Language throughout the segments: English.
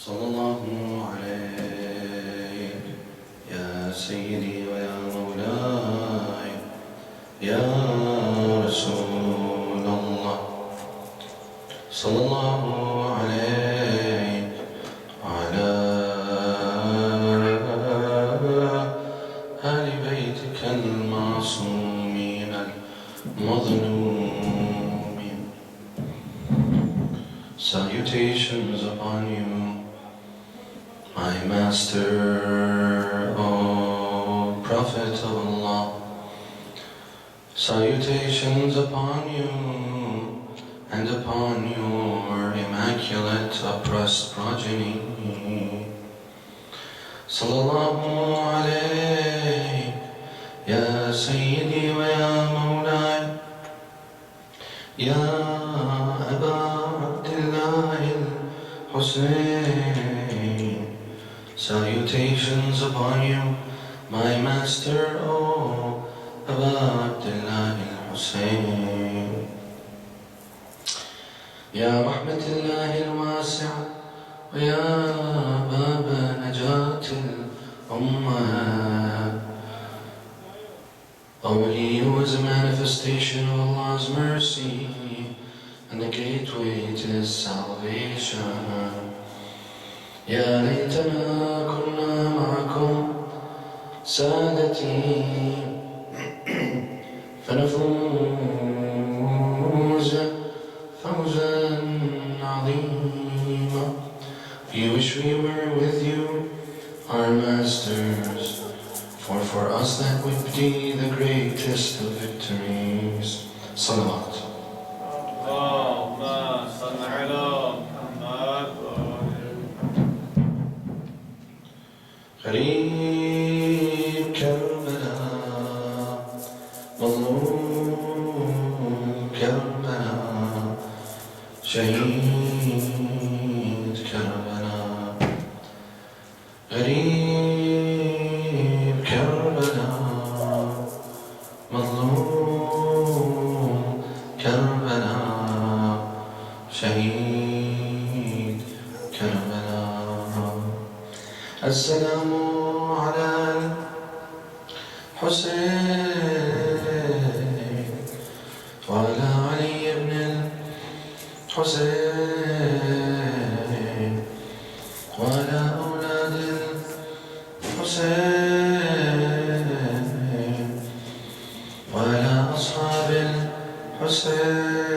صلى الله عليك يا سيدي ويا مولاي يا رسول الله صلى الله عليك وعلى آل بيتك المعصومين المظلومين. Salutations upon you, my Master, O Prophet of Allah. Salutations upon you and upon your immaculate oppressed progeny. Sallallahu alayk, ya Sayyidi wa ya Mawlai, ya Aba Abdullah al-Hussein. Salutations upon you, my Master, O Aba Abdullah al-Hussein. يا رحمة الله الواسعة ويا باب نجاة الأمة. Only you is a manifestation of Allah's mercy and the gateway to His salvation. يا ليتنا كنا معكم سادتي فنفوز فوزا عظيما. We wish we were with you, our masters, for us that would be the greatest of victories. Salawat. اللهم صل على محمد. غريب كربلاء مظلوم كربلاء شهيد كربلاء. غريب كربلاء مظلوم كربلاء شهيد كربلاء. السلام على الحسين وعلى علي بن الحسين وعلى أولاد الحسين وعلى أصحاب الحسين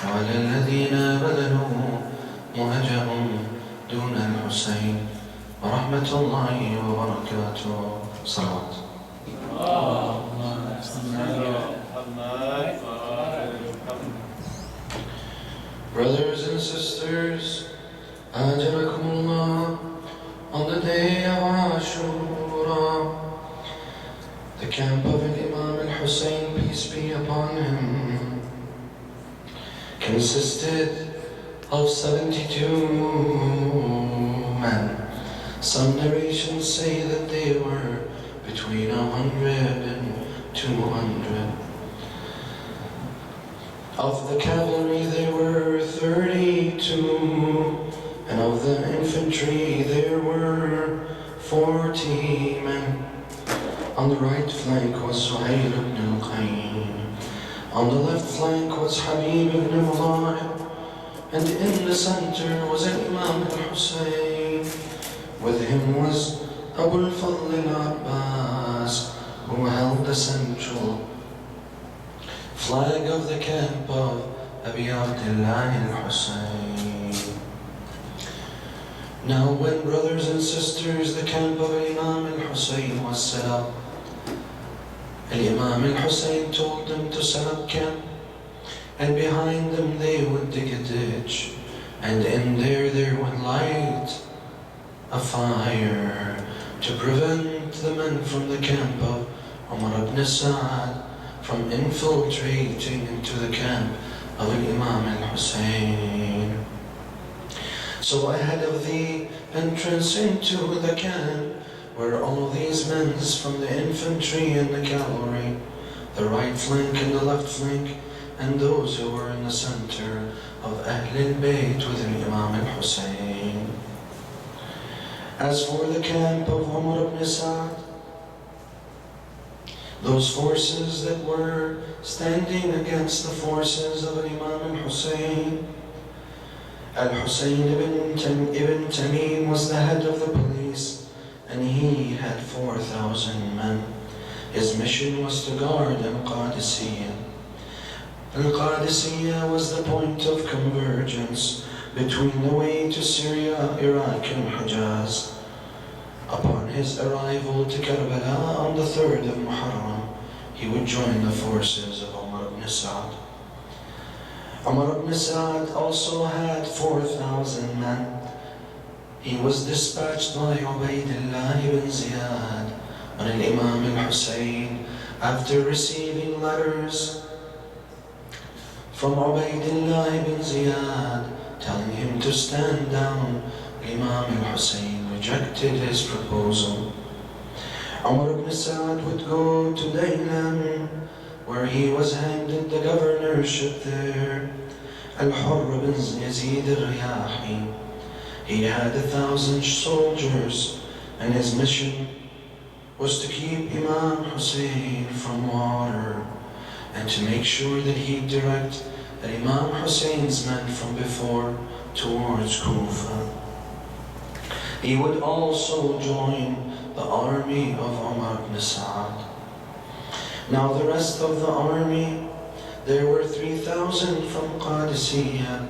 وعلى الذين بذلوا مهجهم دون الحسين ورحمة الله وبركاته. صلوات. اللهم صل على محمد. Brothers and sisters, Ajarakumullah, on the day of Ashura, the camp of Imam al-Hussein, peace be upon him, consisted of 72 men. Some narrations say that they were between 100 and 200. Of the cavalry there were 32, and of the infantry there were 40 men. On the right flank was Suhail ibn al-Qayn. On the left flank was Habib ibn Mudahib. And in the center was Imam al-Hussein. With him was Abu al-Fadl al-Abbas, who held the central flag of the camp of Abi Abdullah al-Hussein. Now when, brothers and sisters, the camp of Imam al-Hussein was set up, Imam al-Hussein told them to set up camp, and behind them they would dig a ditch, and in there they would light a fire to prevent the men from the camp of Umar ibn Sa'ad from infiltrating into the camp of Imam al-Hussein. So ahead of the entrance into the camp were all these men from the infantry and the cavalry, the right flank and the left flank, and those who were in the center of Ahl al-Bayt with Imam al-Hussein. As for the camp of Umar ibn Sa'd, those forces that were standing against the forces of Imam al-Hussein, Al-Hussein ibn Tamim was the head of the police, and he had 4,000 men. His mission was to guard Al-Qadisiyah. Al-Qadisiyah was the point of convergence between the way to Syria, Iraq, and Hijaz. Upon his arrival to Karbala on the 3rd of Muharram, he would join the forces of Umar ibn Sa'd. Umar ibn Sa'd also had 4,000 men. He was dispatched by Ubaydullah ibn Ziyad on Imam al-Hussein after receiving letters from Ubaydullah ibn Ziyad telling him to stand down. Imam al-Hussein rejected his proposal. Umar ibn Sa'd would go to Daylam, where he was handed the governorship there. Al-Hurr ibn Yazid al-Riyahi. He had 1,000 soldiers, and his mission was to keep Imam Hussein from water and to make sure that he'd direct Imam Hussein's men from before towards Kufa. He would also join the army of Umar ibn Sa'd. Now the rest of the army, there were 3,000 from Qadisiyah,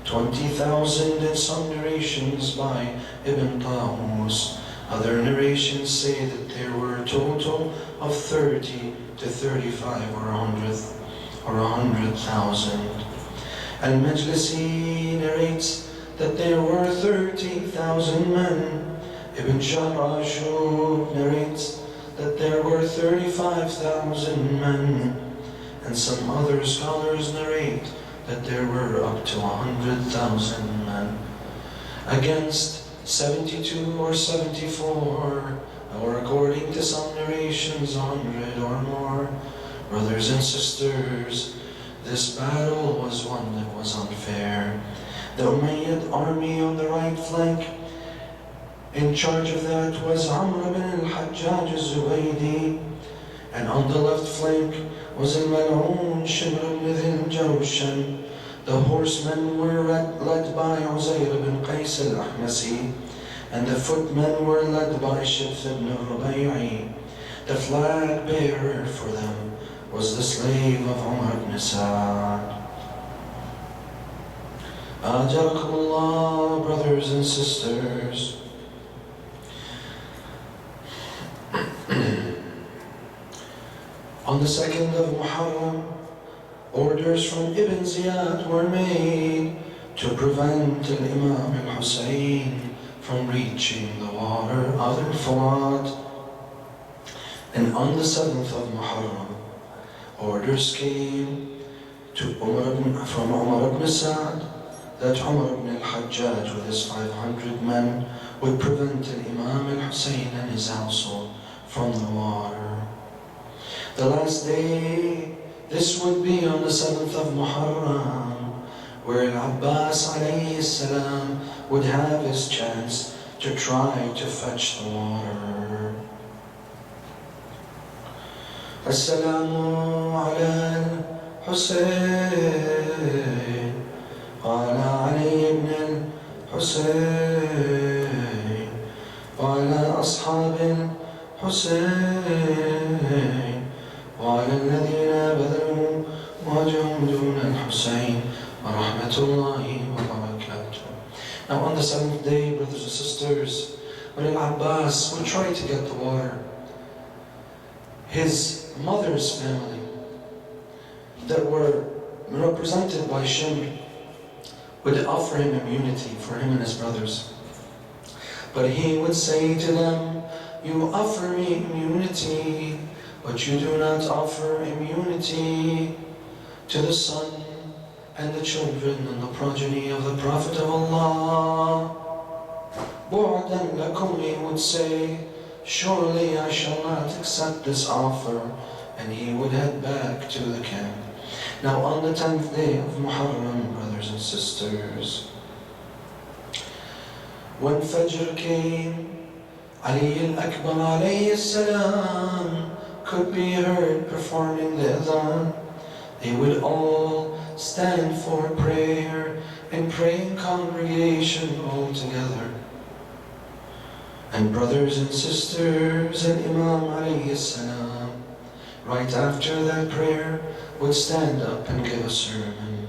20,000 in some narrations by Ibn Tawus. Other narrations say that there were a total of 30 to 35 or 100,000. Al-Majlisi narrates that there were 30,000 men. Ibn Ashura narrates that there were 35,000 men. And some other scholars narrate that there were up to 100,000 men against 72 or 74, or according to some narrations, 100 or more. Brothers and sisters, this battle was one that was unfair. The Umayyad army on the right flank, in charge of that was Amr ibn al-Hajjaj al-Zubaydi, and on the left flank was al-Mal'un Shimr ibn Dhil-Jawshan. The horsemen were led by Uzayr ibn Qais al-Ahmasi, and the footmen were led by Shith ibn Rubay'i. The flag bearer for them was the slave of Umar ibn Sa'd. Ajarakumullah, brothers and sisters. On the 2nd of Muharram, orders from Ibn Ziyad were made to prevent Imam al-Hussein from reaching the water of al-Furat. And on the 7th of Muharram, orders came to from Umar ibn Sa'd that Umar ibn al-Hajjaj with his 500 men would prevent Imam al-Hussein and his household from the water. The last day, this would be on the 7th of Muharram, where Al-Abbas alayhi salam would have his chance to try to fetch the water. As-salamu ala al-Hussein wa ala Ali ibn al-Hussein wa ala ashab al-Hussein وعلى الذين بذلوا وجههم دون الحسين ورحمة الله وبركاته. Now on the 7th day, brothers and sisters, when Al-Abbas would try to get the water, his mother's family that were represented by Shimr would offer him immunity for him and his brothers. But he would say to them, "You offer me immunity, but you do not offer immunity to the son and the children and the progeny of the Prophet of Allah." Bu'dan lakum, he would say, "Surely I shall not accept this offer," and he would head back to the camp. Now on the 10th day of Muharram, brothers and sisters, when Fajr came, Ali al-Akbar alayhi salam could be heard performing the adhan. They would all stand for prayer and pray in congregation all together. And brothers and sisters, and Imam alayhi salam, right after that prayer, would stand up and give a sermon.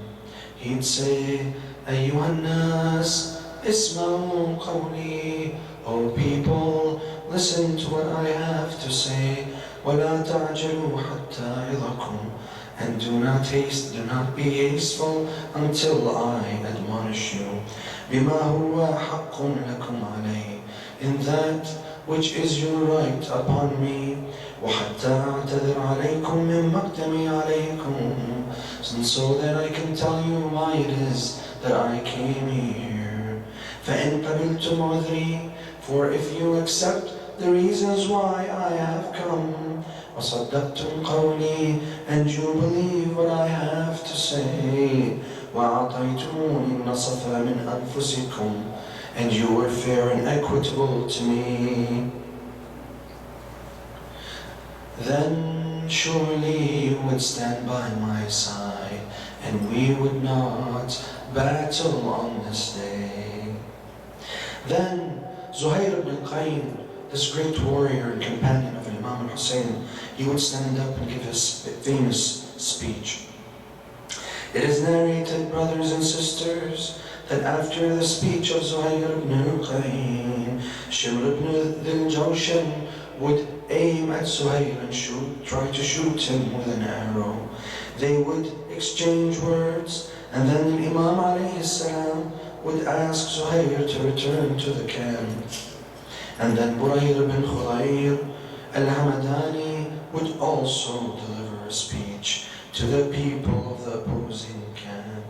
He'd say, Ayyuhan nas, isma'u qawli, O people, listen to what I have to say. وَلَا تَعْجَلُوا حَتَّى يَضَكُمْ, and do not be hasteful until I admonish you. بِمَا هُوَ حَقٌّ لَكُمْ عَلَيْهِ, in that which is your right upon me. وَحَتَّى أَعْتَذِرْ عَلَيْكُمْ مِنْ مَقْدَمِي عَلَيْكُمْ, and so that I can tell you why it is that I came here. فَإِنْ قَبِلْتُمْ عُذْرِي, for if you accept the reasons why I have come, وَصَدَّقْتُمْ قَوْلِي, and you believe what I have to say, وَأَعْطَيْتُمُونِ النَّصَفَ مِنْ أَنفُسِكُمْ, and you were fair and equitable to me, then surely you would stand by my side, and we would not battle on this day. Then Zuhair ibn Qayn, this great warrior and companion of Imam al-Hussein, he would stand up and give his famous speech. It is narrated, brothers and sisters, that after the speech of Zuhair ibn Qayn, Shimr ibn Dhil Jawshan would aim at Zuhair and try to shoot him with an arrow. They would exchange words, and then the Imam alayhi salam would ask Zuhair to return to the camp. And then Burayr ibn Khudayr al-Hamadani would also deliver a speech to the people of the opposing camp.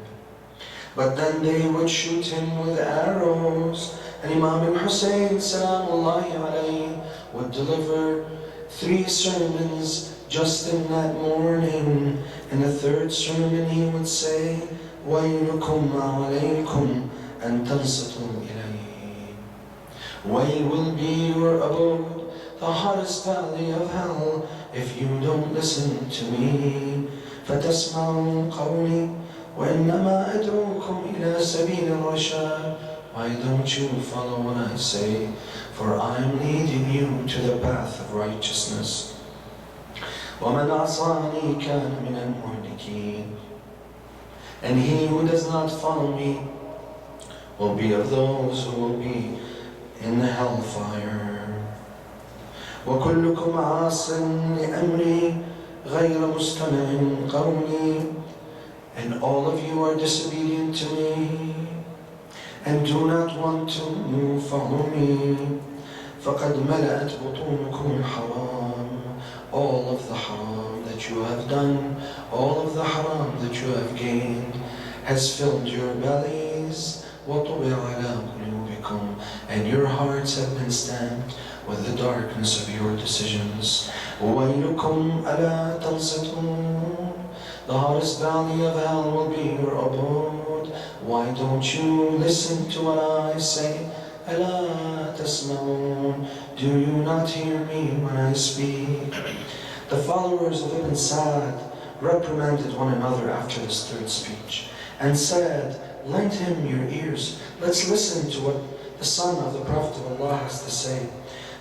But then they would shoot him with arrows, and Imam al-Hussein salamullahi alayhi would deliver 3 sermons just in that morning. In the 3rd sermon he would say, وَيْلُكُمْ عَلَيْكُمْ أَن تَنصِتُوا إِلَيْهِ, Wail will be your abode, the hottest valley of hell, if you don't listen to me. فَتَسْمَعُوا قَوْلِي وَإِنَّمَا أَدْعُوكُمْ إِلَى سَبِيلِ الرَّشَادِ, why don't you follow what I say, for I am leading you to the path of righteousness. وَمَنْ عَصَانِي كَانَ مِنَ الْمُهْلِكِينَ, and he who does not follow me will be of those who will be in the hellfire. وَكُلُّكُمْ عَاصٍ لِأَمْرِي غَيْرَ مُسْتَمِعٍ قَوْلِي, and all of you are disobedient to me and do not want to follow me. فَقَدْ مَلَأَتْ بُطُونُكُمُ الْحَرَامِ, all of the haram that you have done, all of the haram that you have gained has filled your bellies. وَطُبِعَ عَلَى قُلُوبِكُمْ, and your hearts have been stamped with the darkness of your decisions. وَيْلُكُمْ أَلَا تَنصِتُونَ, the hottest valley of hell will be your abode. Why don't you listen to what I say? أَلَا تَسْمَعُونَ, do you not hear me when I speak? The followers of Ibn Sa'd reprimanded one another after this 3rd speech and said, lend him your ears, let's listen to what the son of the Prophet of Allah has to say.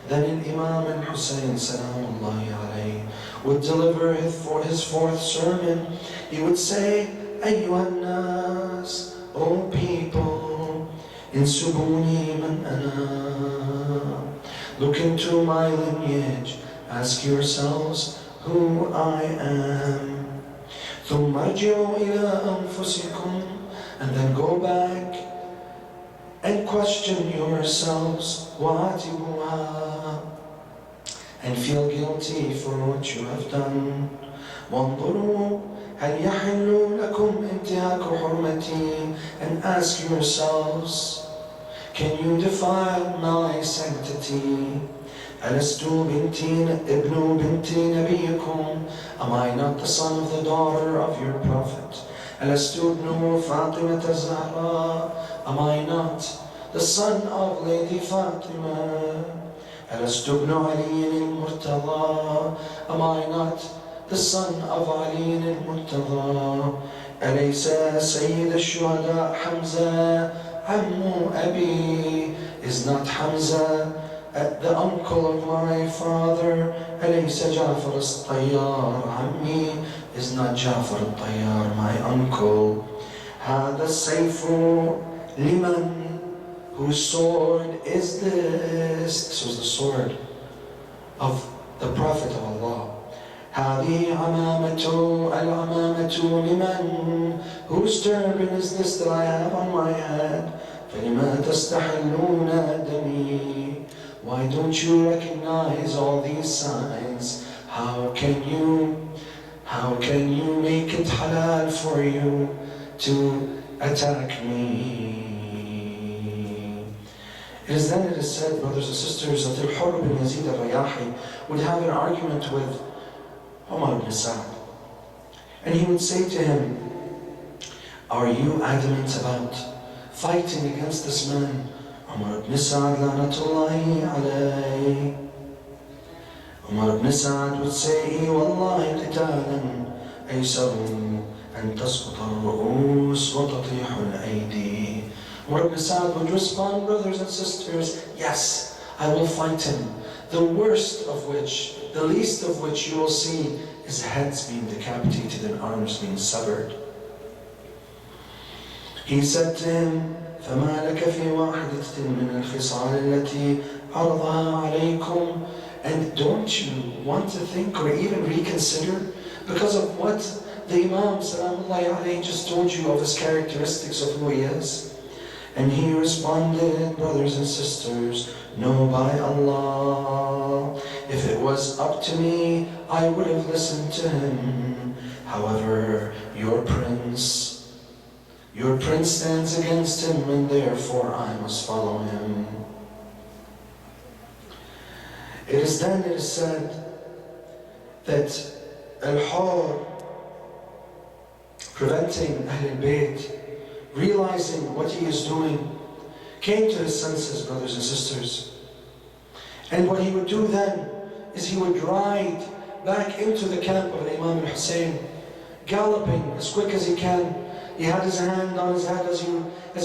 Then Imam al-Hussein salamullahi alayhi would deliver his 4th sermon. He would say, Ayyuhan nas, O people, insubuni man ana, look into my lineage, ask yourselves who I am. ثم ارجعوا إلى أنفسكم, and then go back and question yourselves, وَعَاتِبُوهَا, and feel guilty for what you have done. وَانظُرُوا هَلْ يَحِلُّ لَكُمْ انْتِهَاكُ حُرْمَتِي, and ask yourselves, can you defile my sanctity? ألست ابن بنت نبيكم? Am I not the son of the daughter of your prophet? ألست ابن فاطمة الزهراء? Am I not the son of Lady Fatima? ألست ابن علي المرتضى? Am I not the son of Ali المرتضى? أليس سيد الشهداء حمزة عم أبي? Is not Hamza the uncle of my father? أليس جعفر الطيار عمي? Is not Jafar الطيار my uncle? هذا السيف لمن? Whose sword is this? This was the sword of the Prophet of Allah. هذه العمامة لمن? Whose turban is this that I have on my head? فلما تستحلون دمي? Why don't you recognize all these signs? How can you make it halal for you to attack me? It is said, brothers and sisters, that Al-Hurr bin Yazid al-Riyahi would have an argument with Umar ibn Sa'd. And he would say to him, are you adamant about fighting against this man? Umar ibn Sa'd lanatullahi alayhi. Umar ibn Sa'd would say, Wallahi qitalan aysaru an tasquta al-ru'us wa tatihu al-aydi. Umar ibn Sa'd would respond, brothers and sisters, yes, I will fight him. The worst of which, the least of which you will see is heads being decapitated and arms being severed. He said to him, فَمَا لَكَ فِي وَاحِدَةٍ مِّنَ الْخِصَالِ الَّتِي عَرَضَهَا عَلَيْكُمْ? And don't you want to think or even reconsider because of what the Imam Salamullahi alayhi just told you of his characteristics of who he is? And he responded, brothers and sisters, no, by Allah, if it was up to me, I would have listened to him. However, your prince stands against him, and therefore I must follow him. It is said that Al-Hurr, preventing Ahlul Bayt, realizing what he is doing, came to his senses, brothers and sisters. And what he would do then is he would ride back into the camp of Imam al-Hussein, galloping as quick as he can. He had his hand on his head as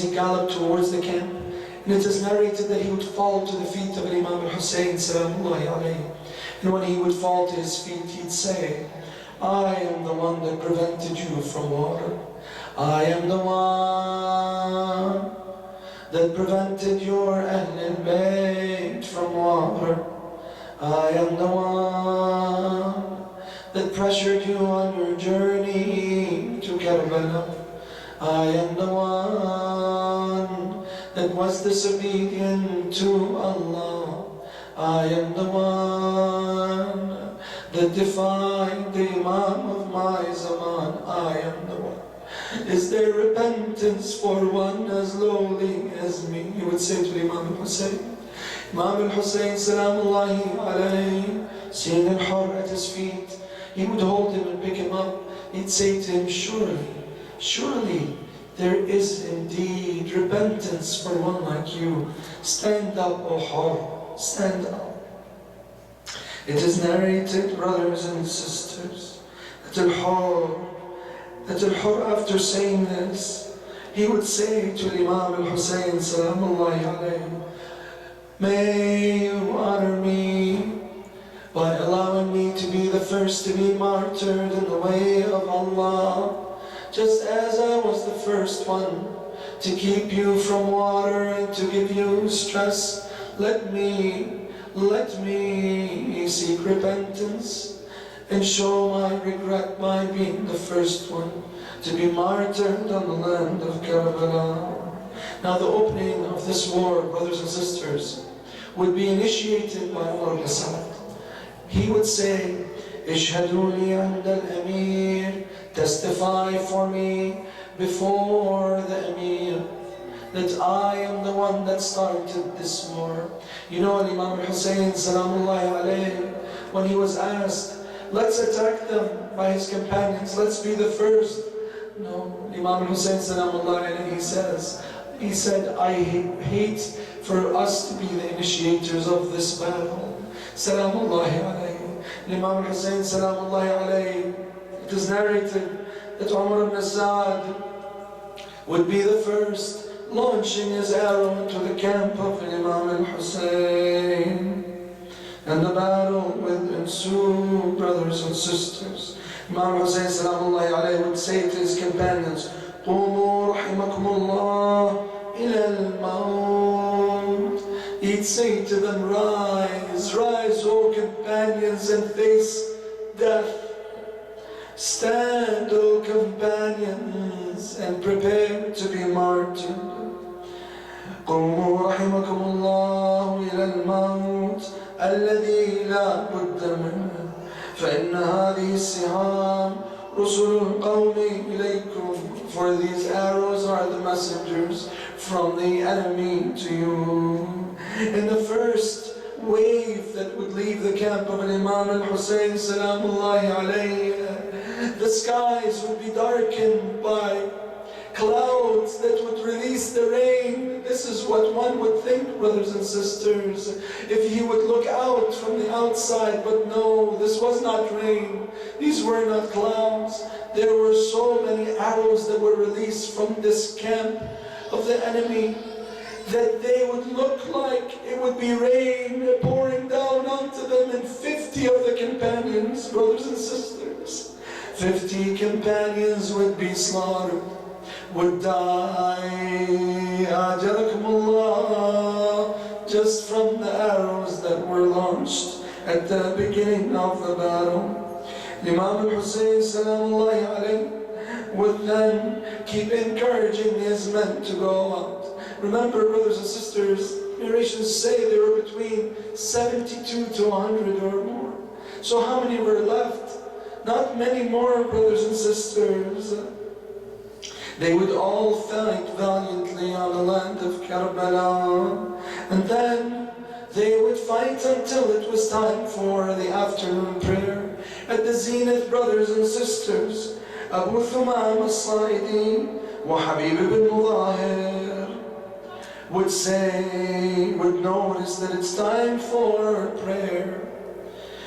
he galloped towards the camp. And it is narrated that he would fall to the feet of Imam al-Hussein, salamullahi alayhi. And when he would fall to his feet, he'd say, I am the one that prevented you from water. I am the one that prevented your Ahlul Bayt from water. I am the one that pressured you on your journey to Karbala. I am the one that was disobedient to Allah. I am the one that defied the Imam of my Zaman. I am the one. Is there repentance for one as lowly as me? He would say to Imam al-Hussein. Imam al-Hussein, salamullahi alayhi, seeing Al-Hurr at his feet, he would hold him and pick him up. He'd say to him, surely there is indeed repentance for one like you. Stand up, O Hurr, stand up. It is narrated, brothers and sisters, that Al-Hurr, after saying this, he would say to Imam al-Hussein, salamullahi alayhi, may you honor me by allowing me to be the first to be martyred in the way of Allah, just as I was the first one to keep you from water and to give you stress. Let me seek repentance and show my regret by being the first one to be martyred on the land of Karbala. Now the opening of this war, brothers and sisters, would be initiated by Umar ibn Sa'd. He would say, Ishhadu li 'inda al-Amir, testify for me before the Amir. that I am the one that started this war. You know, Imam Hussein, salamullahi alayhi, when he was asked, let's attack them by his companions, let's be the first. No, Imam Hussein, salamullahi alayhi, he said, I hate for us to be the initiators of this battle. Salamullahi alayhi. Imam Hussein, salamullahi alayhi, it is narrated that Umar ibn Sa'd would be the first, launching his arrow into the camp of Imam al-Hussein. And the battle would ensue, brothers and sisters. Imam Hussein salamullahi alayhi would say to his companions, قُومُوا رَحِمَكُمُ اللَّهِ إِلَى الْمَوْتِ. He'd say to them, rise, rise, O companions, and face death. Stand, O companions, and prepare to be martyred. قُومُوا رَحِمَكُمُ اللَّهُ إِلَى الْمَوْتِ الَّذِي لَا بُدَّ مِنْهُ فَإِنَّ هَذِهِ السِّهَامَ رُسُلُ الْقَوْمِ إِلَيْكُمْ. For these arrows are the messengers from the enemy to you. In the first wave that would leave the camp of Imam al-Hussein salamullahi alayhi, the skies would be darkened by clouds that would release the rain. This is what one would think, brothers and sisters, if he would look out from the outside, but no, this was not rain. These were not clouds. There were so many arrows that were released from this camp of the enemy that they would look like it would be rain pouring down onto them, and 50 of the companions, brothers and sisters, 50 companions would be slaughtered, would die, Ajarakumullah, just from the arrows that were launched at the beginning of the battle. Imam al-Hussein salamullahi alayhi would then keep encouraging his men to go out. Remember, brothers and sisters, narrations say there were between 72 to 100 or more. So how many were left? Not many more, brothers and sisters. They would all fight valiantly on the land of Karbala. And then they would fight until it was time for the afternoon prayer. At the zenith, brothers and sisters, Abu Thumam al-Sa'idi wa Habib ibn Mudahir would notice that it's time for prayer.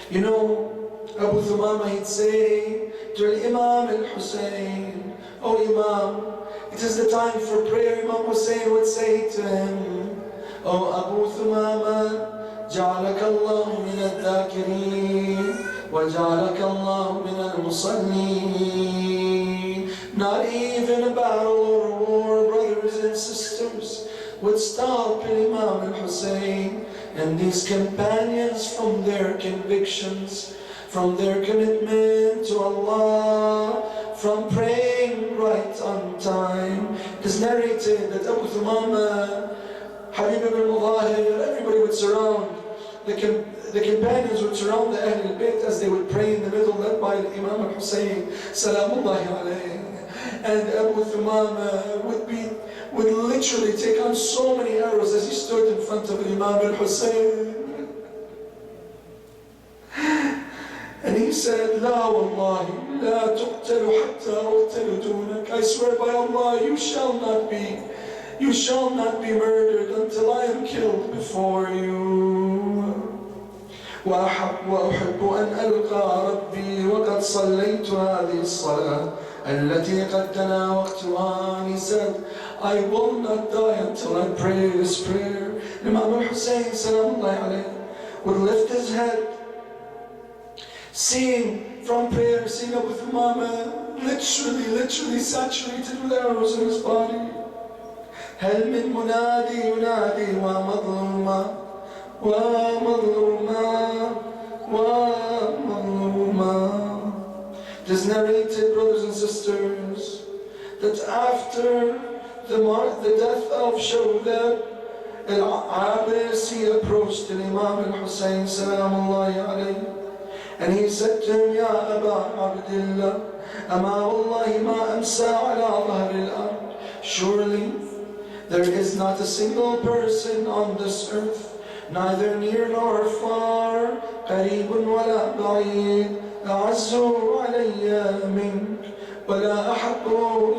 You know, Abu Thumama, he'd say to Imam al-Hussein, "Oh Imam, it is the time for prayer." Imam Hussein would say to him, "Oh Abu Thumama, جعلك الله من الذاكرين وجعلك الله من المصلين." Not even a battle or a war, brothers and sisters, would stop Imam al-Hussein and these companions from their convictions, from their commitment to Allah, from praying right on time. It is narrated that Abu Thumama, Habib ibn Mudahir, everybody would surround, the companions would surround the Ahlul Bayt as they would pray in the middle, led by Imam al-Hussein, salamullahi alayhi. And Abu Thumama would literally take on so many arrows as he stood in front of Imam al-Hussein. And he said, "La wallahi, la tuqtalu hatta uqtalu dunak." I swear by Allah, you shall not be murdered until I am killed before you. وأحب أن ألقى ربي وقد صليت هذه الصلاة التي قد دنا وقتها. He said, I will not die until I pray this prayer. Imam al-Hussein salamullahi alayhi would lift his head, seeing from prayer, seeing Abu Thumama literally saturated with arrows in his body. هل من منادي ينادي ومظلوما It is narrated, brothers and sisters, that after the death of Shawdab al-Abasi approached Imam al-Hussein salamullahi alayhi, and he said to him, "Ya Aba Abdullah, ama wallahi ma amsa ala dhahri al-ard." Surely There is not a single person on this earth, neither near nor far, قريب ولا بعيد, أعز علي منك, ولا أحب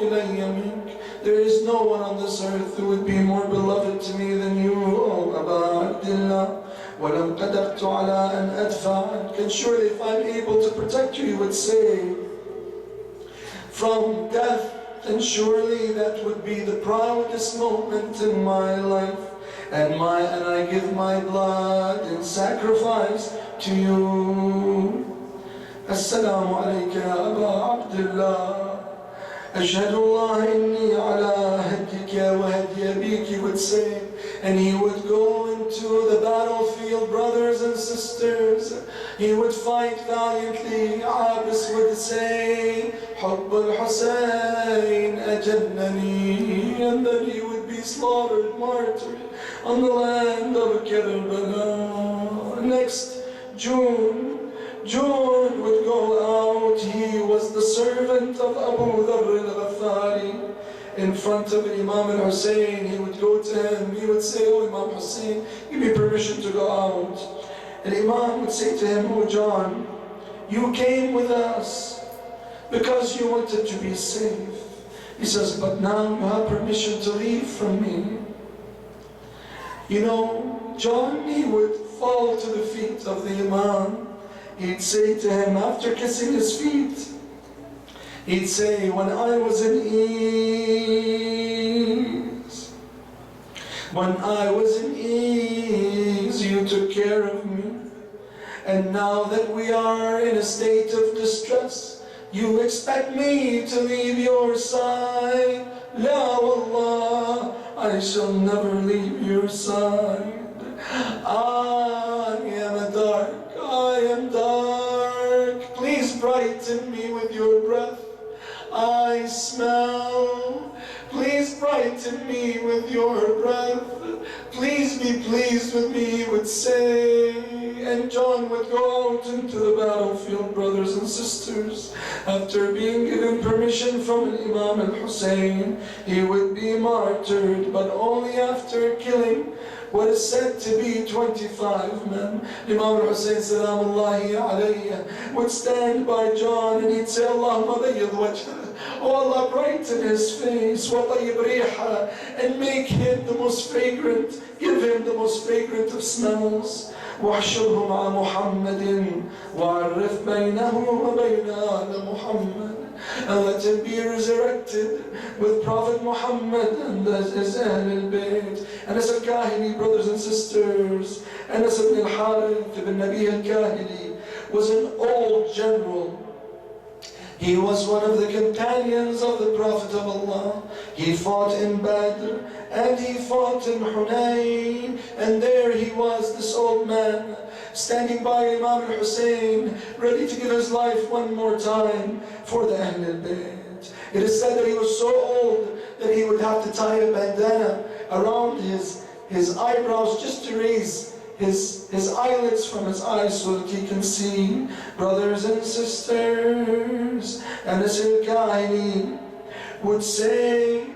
إلي منك. There is no one on this earth who would be more beloved to me than you, O Aba Abdullah. وَلَمْ قَدَرْتُ عَلَىٰ أَنْ أَدْفَعَ عَنْكَ. And surely if I'm able to protect you, you would say, from death, then surely that would be the proudest moment in my life. And I give my blood in sacrifice to you. Assalamu alayka ya Aba Abdullah. أشهد الله إني على هديك وهدي أبيك, he would say, and he would go into the battlefield, brothers and sisters. He would fight valiantly. Abbas would say, حب الحسين أجنني, and then he would be slaughtered, martyred on the land of Karbala. Next June would go out. He was the servant of Abu Dharr al-Ghafari. In front of Imam al-Hussein, he would go to him. He would say, oh Imam Hussein, give me permission to go out. And Imam would say to him, oh John, you came with us because you wanted to be safe. He says, but now you have permission to leave from me. You know, John, he would fall to the feet of the Imam. He'd say to him, after kissing his feet, he'd say, when I was in ease, you took care of me. And now that we are in a state of distress, you expect me to leave your side. La wallah, I shall never leave your side. I am dark. Please brighten me with your breath. I smell. Please brighten me with your breath. Please be pleased with me, he would say. And John would go out into the battlefield, brothers and sisters. After being given permission from Imam al-Hussein, he would be martyred, but only after killing what is said to be 25 men. Imam al-Hussein salamullahi alayhi would stand by John and he'd say, Allahumma bayyid wajha. Oh Allah, brighten his face, wa tayyib riha, and make him the most fragrant, give him the most fragrant of smells. واحشره مع محمد وعرف بينه وبين آل محمد. And let him be resurrected with Prophet Muhammad and his Ahl al-Bayt. Anas al-Kahili, brothers and sisters, Anas ibn al-Harith ibn Nabi al-Kahili was an old general. He was one of the companions of the Prophet of Allah. He fought in Badr and he fought in Hunayn, and there he was, this old man, standing by Imam al-Hussein, ready to give his life one more time for the Ahl al-Bayt. It is said that he was so old that he would have to tie a bandana around his eyebrows just to raise his eyelids from his eyes so that he can see. Brothers and sisters, Anas al-Kahili would say,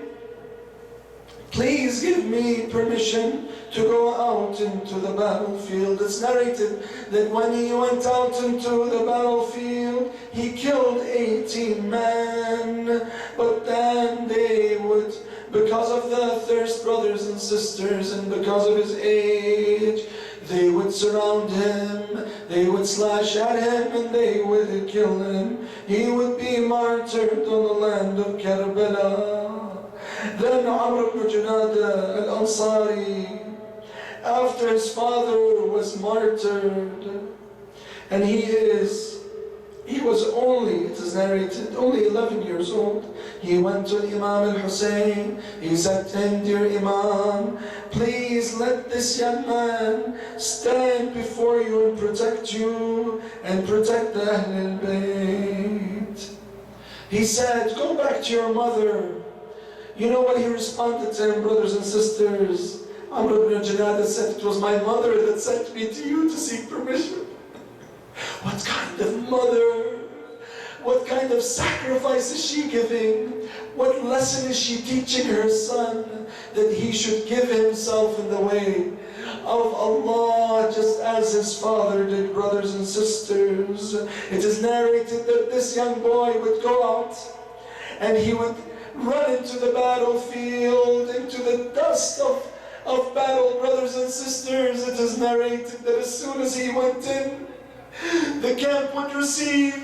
please give me permission to go out into the battlefield. It's narrated that when he went out into the battlefield, he killed 18 men, but then they would, because of the thirst, brothers and sisters, and because of his age, they would surround him, they would slash at him, and they would kill him. He would be martyred on the land of Karbala. Then Amr ibn Junada al-Ansari, after his father was martyred, and he was only, it is narrated, only 11 years old. He went to Imam al-Hussein. He said to him, dear Imam, please let this young man stand before you and protect you and protect the Ahl al-Bayt. He said, go back to your mother. You know what he responded to him, brothers and sisters? Amr ibn Junada said, it was my mother that sent me to you to seek permission. What kind of mother? What kind of sacrifice is she giving? What lesson is she teaching her son? That he should give himself in the way of Allah, just as his father did, brothers and sisters. It is narrated that this young boy would go out and he would run into the battlefield, into the dust of battle, brothers and sisters. It is narrated that as soon as he went in, the camp would receive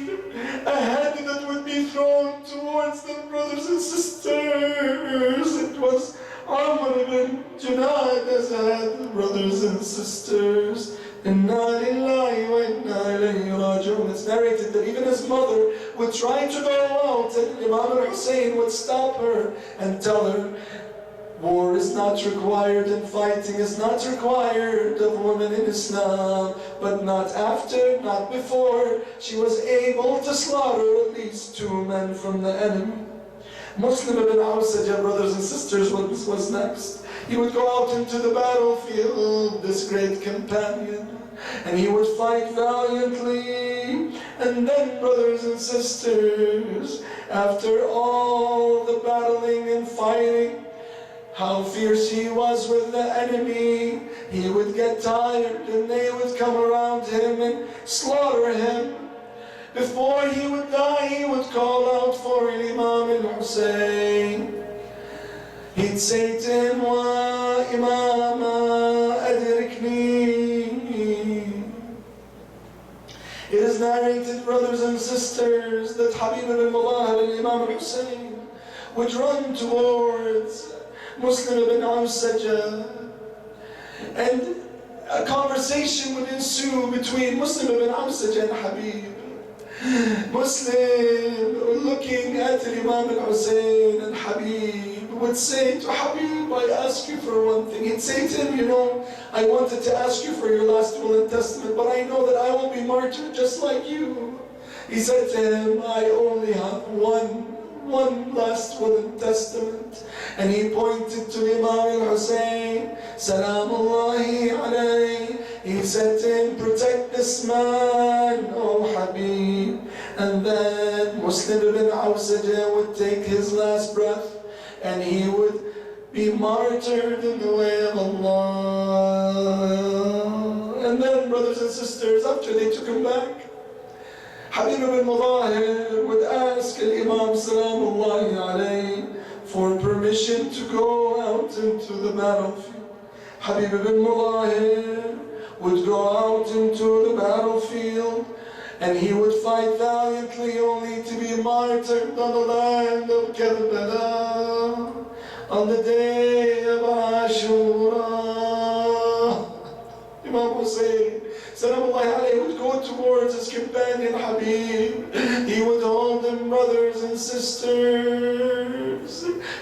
a head that would be thrown towards them, brothers and sisters. It was Amr ibn Junayd as a head, brothers and sisters. Inna lillahi wa inna ilayhi raji'un. It's narrated that even his mother would try to go out, and Imam al-Hussein would stop her and tell her, war is not required and fighting is not required of women in Islam, but not after, not before. She was able to slaughter at least 2 men from the enemy. Muslim ibn Aous, brothers and sisters, was next. He would go out into the battlefield, this great companion, and he would fight valiantly. And then, brothers and sisters, after all the battling and fighting, how fierce he was with the enemy, he would get tired and they would come around him and slaughter him. Before he would die, he would call out for Imam al-Hussein. He'd say to him, Wa Imama adrikni. It is narrated, brothers and sisters, that Habib ibn Mudahir and Imam al-Hussein would run towards Muslim ibn Aous, and a conversation would ensue between Muslim ibn Aous and Habib. Muslim, looking at Imam al-Hussein, and Habib would say to Habib, I ask you for one thing. He'd say to him, I wanted to ask you for your last will and testament, but I know that I will be martyred just like you. He said to him, I only have one last will and testament. And he pointed to Imam al-Hussein, Salamullahi alayhi. He said to him, protect this man, O Habib. And then Muslim ibn Aous would take his last breath and he would be martyred in the way of Allah. And then, brothers and sisters, after they took him back, Habib ibn Mudahir would ask Imam Salamullahi alayhi for permission to go out into the battlefield. Habib ibn Mudahir would go out into the battlefield and he would fight valiantly only to be martyred on the land of Karbala on the day of Ashura. Imam Hussein, Salamullahi alayhi, would go towards his companion Habib. He would hold him, brothers and sisters.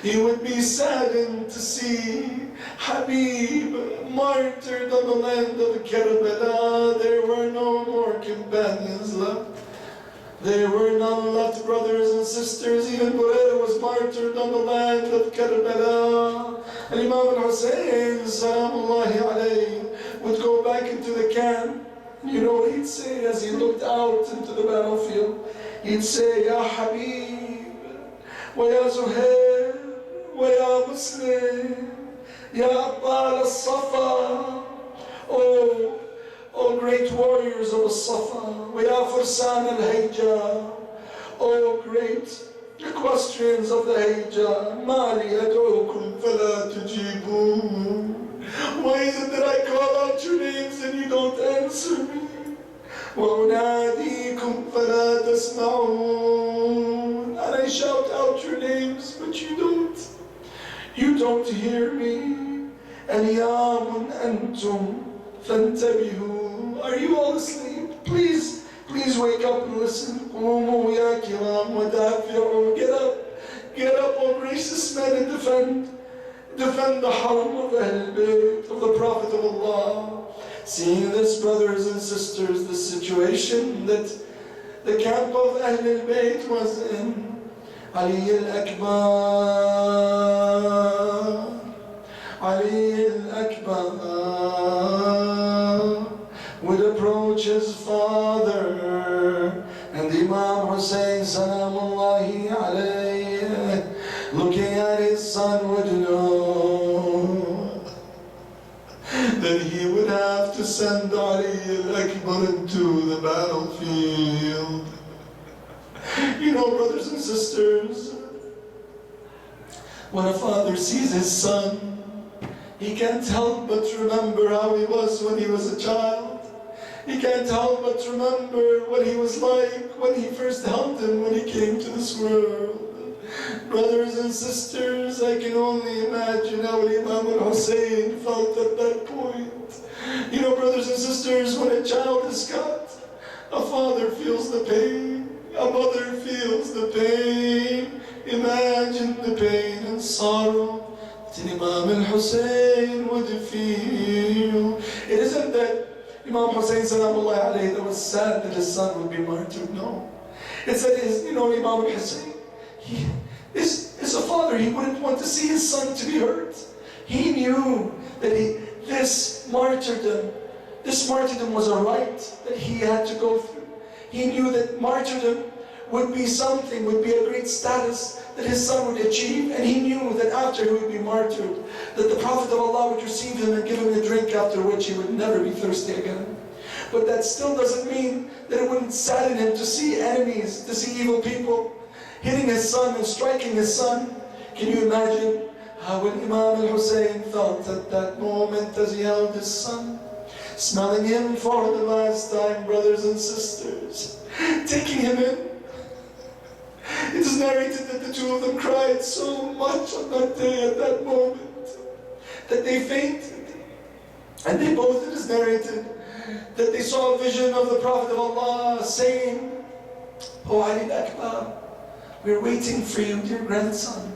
He would be saddened to see Habib martyred on the land of Karbala. There were no more companions left. There were none left, brothers and sisters. Even Buraida was martyred on the land of Karbala. And Imam al-Hussein, Salamullahi alayhi, would go back into the camp. You know what he'd say as he looked out into the battlefield? He'd say, Ya Habib, wa ya Zuhair, wa ya Muslim, ya Abdal al-Safa, O great warriors of al-Safa, wa ya Fursan al-Hijja, O great equestrians of the Hijja, Mali ad'ukum fala tujibu. Why is it that I call out your names and you don't answer me? وَأُنَادِيكُمْ فَلَا تَسْمَعُونَ. And I shout out your names, but you don't hear me. أَنْيَامٌ أَنْتُمْ فَانْتَبِهُوا. Are you all asleep? Please wake up and listen. قُومُوا يَا كِرَامُ وَدَافِعُوا. Get up, O gracious men, and defend the haram of Ahl Bayt, of the Prophet of Allah. Seeing this, brothers and sisters, the situation that the camp of Ahl Bayt was in, Ali al-Akbar would approach his father, and Imam Hussein Salamullahi alayhi, looking at his son, would know that he would have to send Ali al-Akbar into the battlefield. You know, brothers and sisters, when a father sees his son, he can't help but remember how he was when he was a child. He can't help but remember what he was like when he first held him when he came to this world. Brothers and sisters, I can only imagine how Imam al-Hussein felt at that point. You know, brothers and sisters, when a child is cut, a father feels the pain, a mother feels the pain. Imagine the pain and sorrow that Imam al-Hussein would feel. It isn't that Imam Hussein Salamullahi alayhi that was sad that his son would be martyred, no. It's that Imam al-Hussein, as a father, he wouldn't want to see his son to be hurt. He knew that this martyrdom was a right that he had to go through. He knew that martyrdom would be something, would be a great status that his son would achieve, and he knew that after he would be martyred, that the Prophet of Allah would receive him and give him a drink, after which he would never be thirsty again. But that still doesn't mean that it wouldn't sadden him to see enemies, to see evil people hitting his son and striking his son. Can you imagine how Imam al-Hussein felt at that moment as he held his son, smelling him for the last time, brothers and sisters, taking him in? It is narrated that the two of them cried so much on that day, at that moment, that they fainted. And they both, it is narrated, that they saw a vision of the Prophet of Allah saying, "Oh Ali Akbar, we're waiting for you, dear grandson.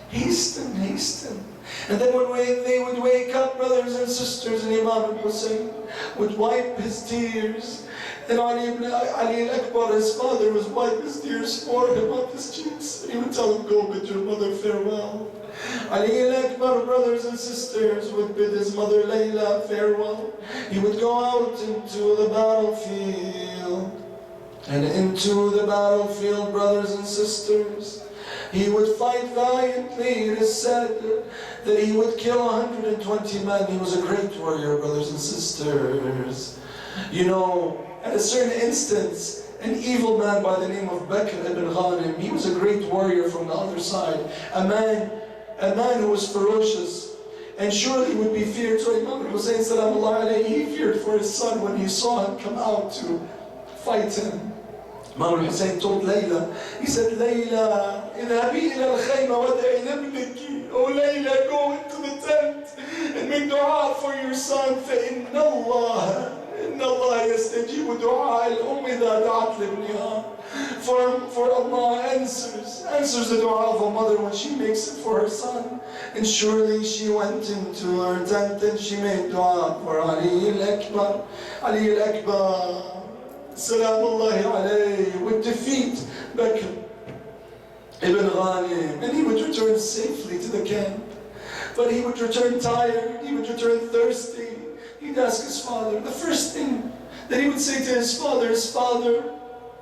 Hasten, hasten." And then when they would wake up, brothers and sisters, and Imam al-Hussein would wipe his tears, and Ali al-Akbar, his father, would wipe his tears for him on his cheeks. He would tell him, "Go bid your mother farewell." Ali al-Akbar, brothers and sisters, would bid his mother Layla farewell. He would go out into the battlefield. And into the battlefield, brothers and sisters, he would fight valiantly. It is said that he would kill 120 men. He was a great warrior, brothers and sisters. You know, at a certain instance, an evil man by the name of Bakr ibn Ghanim, he was a great warrior from the other side. A man who was ferocious and surely would be feared. So Imam Hussein Salamullahi alayhi, he feared for his son when he saw him come out to fight him. Imam al-Hussein told Layla, he said, "Layla, idhabi ila al-khayma wad'i libniki." Oh Layla, go into the tent and make dua for your son. فَإِنَّ اللَّهَ يَسْتَجِيبُ دُعَاءَ الْأُمِّ إِذَا دَعَتْ لِابْنِهَا. For Allah answers the dua of a mother when she makes it for her son. And surely she went into her tent and she made dua for Ali al-Akbar. Ali al-Akbar, Salamullahi alayhi, would defeat Bakr ibn Ghanim, and he would return safely to the camp. But he would return tired, he would return thirsty. He'd ask his father, the first thing that he would say to his father is, "Father,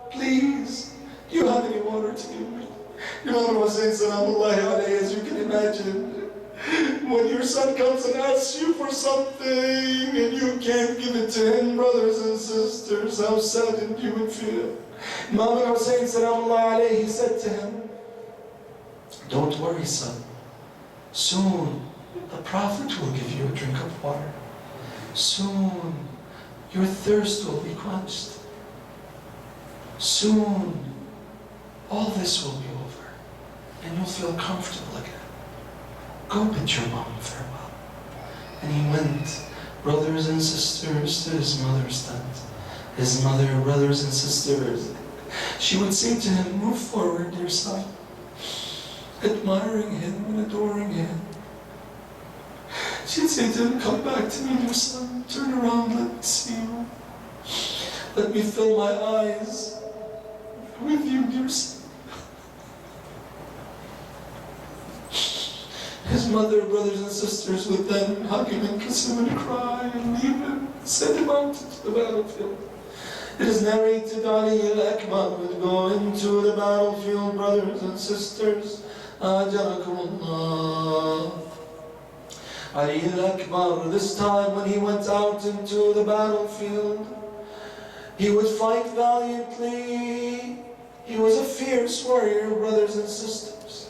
please, do you have any water to give me?" Imam Hussein Salamullahi alayhi, as you can imagine, when your son comes and asks you for something and you can't give it to him, brothers and sisters, how saddened you would feel. Imam Hussein Salamullahi alayhi, he said to him, "Don't worry, son. Soon the Prophet will give you a drink of water. Soon your thirst will be quenched. Soon all this will be over and you'll feel comfortable again. Go bid your mom farewell." And he went, brothers and sisters, to his mother's tent. His mother, brothers and sisters, she would say to him, "Move forward, dear son," admiring him and adoring him. She'd say to him, "Come back to me, dear son. Turn around, let me see you. Let me fill my eyes with you, dear son." His mother, brothers and sisters, would then hug him and kiss him and cry and leave him, send him out into the battlefield. It is narrated Ali al-Akbar would go into the battlefield, brothers and sisters. Ajarakumullah. Ali al-Akbar, this time when he went out into the battlefield, he would fight valiantly. He was a fierce warrior, brothers and sisters.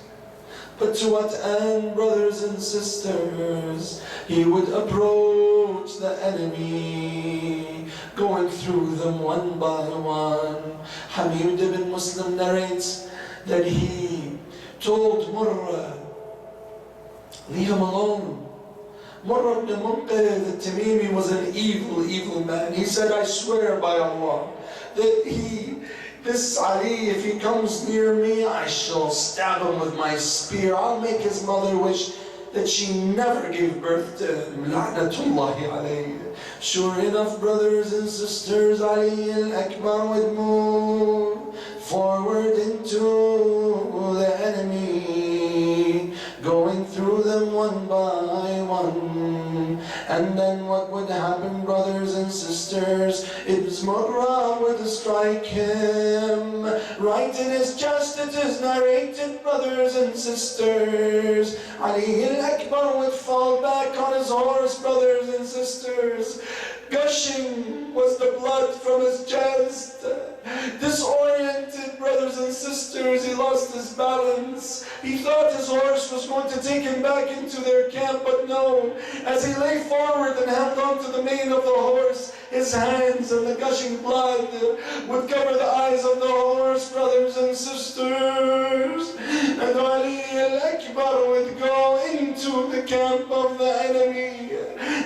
But to what end, brothers and sisters? He would approach the enemy, going through them one by one. Hamid ibn Muslim narrates that he told Murrah, leave him alone. Murrah ibn Munqidh al-Tamimi was an evil man. He said, I swear by Allah that this Ali, if he comes near me, I shall stab him with my spear. I'll make his mother wish that she never gave birth to him. La'natullahi alayhi. Sure enough, brothers and sisters, Ali al-Akbar would move forward into the enemy, going through them one by one. And then what would happen, brothers and sisters? Ibn Murrah would strike him right in his chest. It is narrated, brothers and sisters. Ali al-Akbar would fall back on his horse, brothers and sisters. Gushing was the blood from his chest. Disoriented, brothers and sisters, he lost his balance. He thought his horse was going to take him back into their camp, but no. As he lay forward and held on to the mane of the horse, his hands and the gushing blood would cover the eyes of the horse, brothers and sisters. And Ali al-Akbar would go into the camp of the enemy.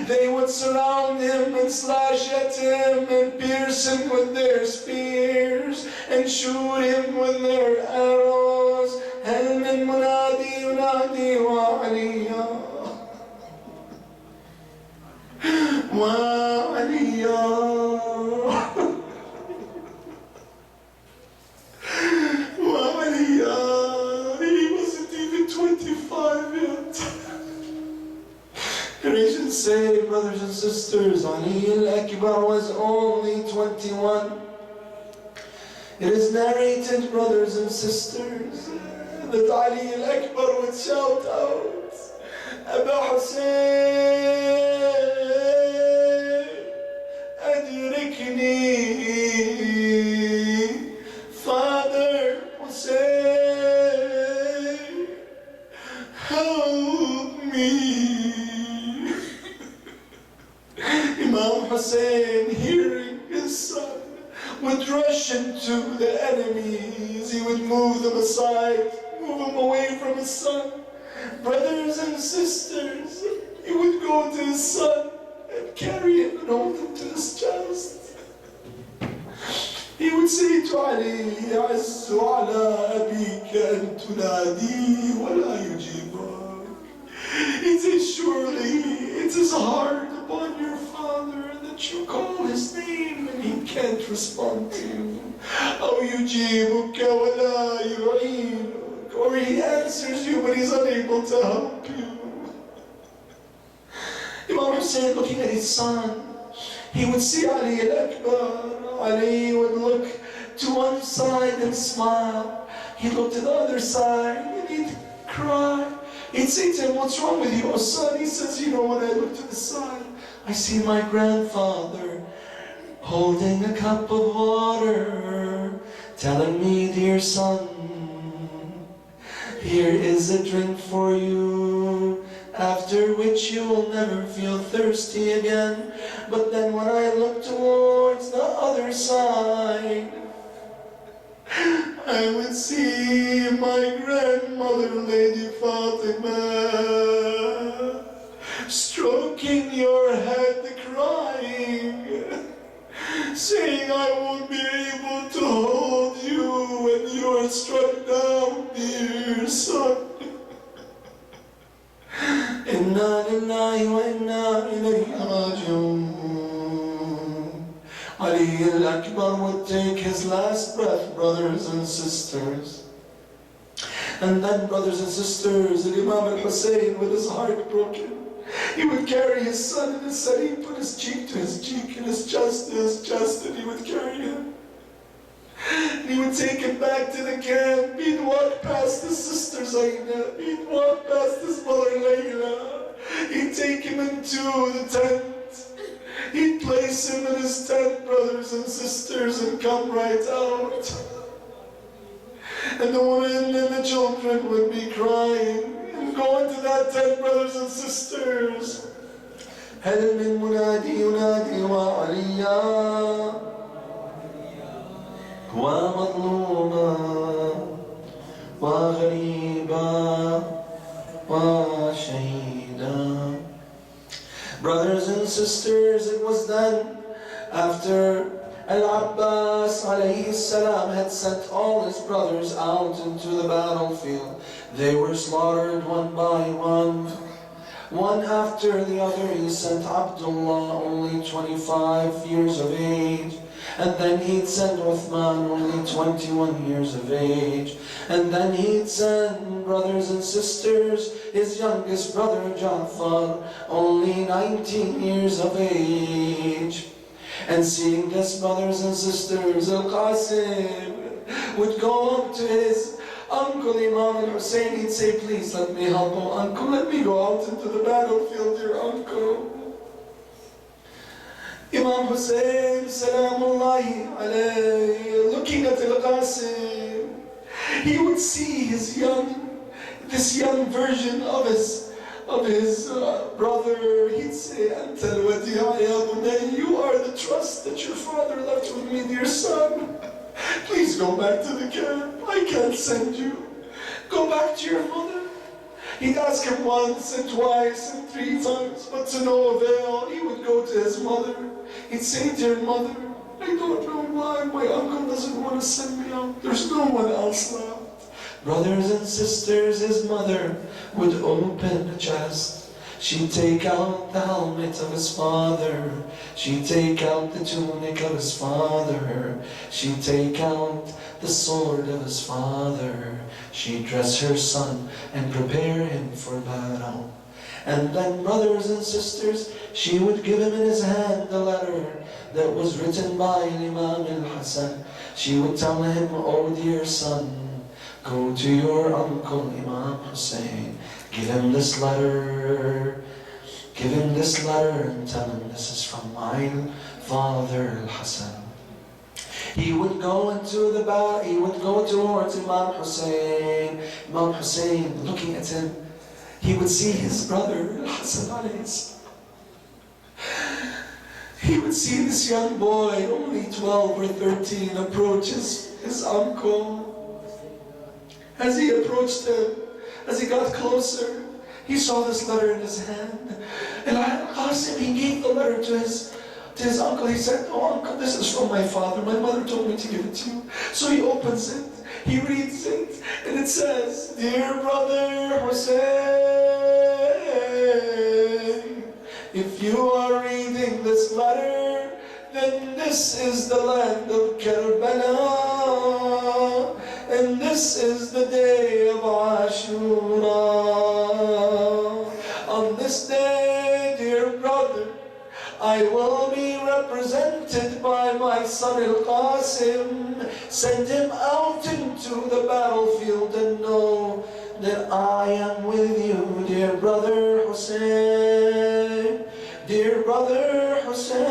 They would surround him and slash at him and pierce him with their spears and shoot him with their arrows. هل من منادي ينادي وعليا وعليا وعليا. He wasn't even 25 yet. Narrations say, brothers and sisters, Ali al-Akbar was only 21. It is narrated, brothers and sisters, that Ali al-Akbar would shout out, Aba Hussein, adrikni, Father Hussein, help me. Imam Hussein, hearing his son, would rush into the enemies. He would move them aside, move them away from his son. Brothers and sisters, he would go to his son and carry him and hold him to his chest. He would say to Ali, يَعِزُّ عَلَىٰ أَبِيكَ أَن تُنَادِي وَلَا يُجِيبَكَ. He said, surely it is hard upon your father that you call his name and he can't respond to you. أَوْ يُجِيبُكَ وَلَا يُعِينُكَ. Or he answers you but he's unable to help you. Imam Hussein, looking at his son, he would see Ali al-Akbar. Ali would look to one side and smile. He looked to the other side and he'd cry. He'd say to him, what's wrong with you, oh son? He says, you know, when I look to the side, I see my grandfather holding a cup of water, telling me, dear son, here is a drink for you, after which you will never feel thirsty again. But then when I look towards the other side, I would see my grandmother, Lady Fatima, stroking your head, crying, saying, I won't be able to hold you when you are struck down, dear son. Inna lillahi wa inna ilayhi raji'un. Ali al-Akbar would take his last breath, brothers and sisters. And then, brothers and sisters, Imam al-Hussein, with his heart broken, he would carry his son in his son. He put his cheek to his cheek and his chest to his chest, and he would carry him. And he would take him back to the camp. He'd walk past his sister Zainab. He'd walk past his mother Layla. He'd take him into the tent. He'd place him in his tent, brothers and sisters, and come right out. And the women and the children would be crying and go into that tent, brothers and sisters. هل من منادي ينادي وعليا ومظلوما وغريبا وشهيدا. Brothers and sisters, it was then after Al-Abbas alayhi salam had sent all his brothers out into the battlefield. They were slaughtered one by one after the other. He sent Abdullah, only 25 years of age. And then he'd send Uthman, only 21 years of age. And then he'd send, brothers and sisters, his youngest brother Ja'far, only 19 years of age. And seeing this, brothers and sisters, Al-Qasim would go up to his uncle Imam al-Hussein. He'd say, please let me help him, uncle, let me go out into the battlefield, dear uncle. Imam Hussein, salamullahi alayhi, looking at Al-Qasim, he would see this young version of his brother. He'd say, Anta al-wadi'a ya bunay, you are the trust that your father left with me, dear son. Please go back to the camp. I can't send you. Go back to your mother. He'd ask him once and twice and 3 times, but to no avail. He would go to his mother. He'd say, dear mother, I don't know why my uncle doesn't want to send me out. There's no one else left. Brothers and sisters, his mother would open the chest. She'd take out the helmet of his father. She'd take out the tunic of his father. She'd take out the sword of his father. She'd dress her son and prepare him for battle. And then, brothers and sisters, she would give him in his hand the letter that was written by Imam al-Hasan. She would tell him, oh dear son, go to your uncle Imam Hussein. Give him this letter. Give him this letter and tell him this is from my father Al-Hasan. He would go into the battle. He would go towards Imam Hussein. Imam Hussein, looking at him, he would see his brother Al-Hasan alayhi salam. He would see this young boy, only 12 or 13, approach his uncle. As he approached him, as he got closer, he saw this letter in his hand. And Al-Qasim, he gave the letter to his uncle. He said, oh uncle, this is from my father. My mother told me to give it to you. So he opens it, he reads it, and it says, dear brother Hussein, if you are reading this letter, then this is the land of Karbala, and this is the day of Ashura. On this day, dear brother, I will be represented by my son Al-Qasim. Send him out into the battlefield and know that I am with you, dear brother Hussein. Dear brother Hussein,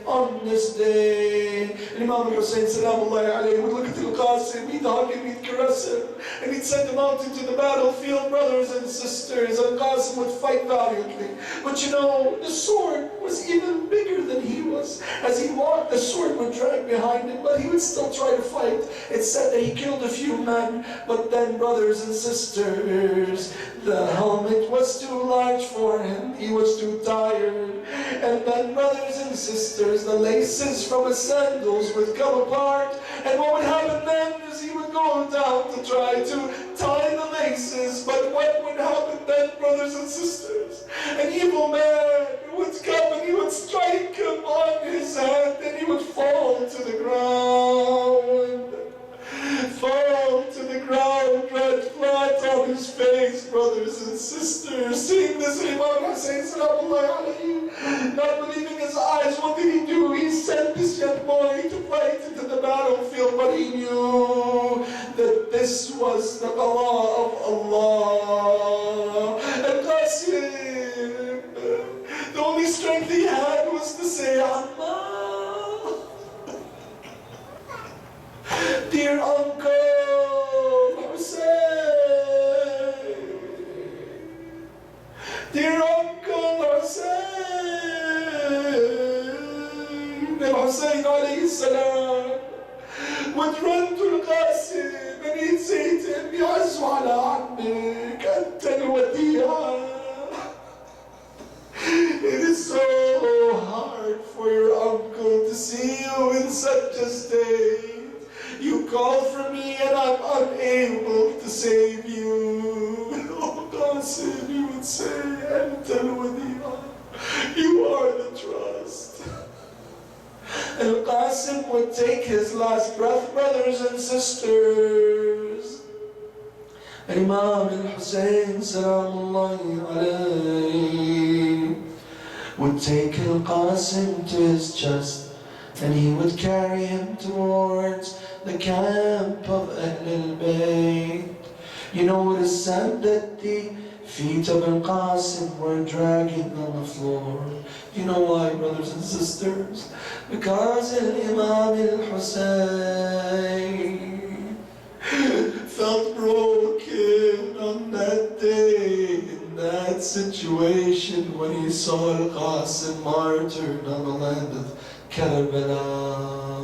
on this day, Imam al-Hussein salamullahi alayhi would look at Al-Qasim, he'd hug him, he'd caress him, and he'd send him out into the battlefield, brothers and sisters. Al-Qasim would fight valiantly. But you know, the sword was even bigger than he was. As he walked, the sword would drag behind him, but he would still try to fight. It said that he killed a few men, but then, brothers and sisters, the helmet was too large for him. He was too tired. And then, brothers and sisters, the laces from his sandals would come apart. And what would happen then is he would go down to try to tie the laces. But what would happen then, brothers and sisters? An evil man would come and he would strike him on his hand and he would fall to the ground. Fall to the his face, brothers and sisters. Seeing this, Imam Hussein Salamullahi alayhi, not believing his eyes, what did he do? He sent this young boy to fight into the battlefield, but he knew that this was the qada of Allah. And Qasim, the only strength he had was to say, Allah, dear Uncle Hussein, dear Uncle Hussein. And Hussein alayhi salam would run to Qasim and he'd say to him, يعز على عمك أنت الوديع. It is so hard for your uncle to see you in such a state. You call for me and I'm unable to save you. Oh Qasim, he would say, أنت الوديع. You are the trust. And Qasim would take his last breath, brothers and sisters. Imam al-Hussein Salamullahi alayhi would take al-Qasim to his chest and he would carry him towards the camp of Ahl al-Bayt. You know what is said? That the feet of al-Qasim were dragging on the floor. You know why, brothers and sisters? Because Imam al-Hussein felt broken on that day, in that situation, when he saw al-Qasim martyred on the land of Karbala.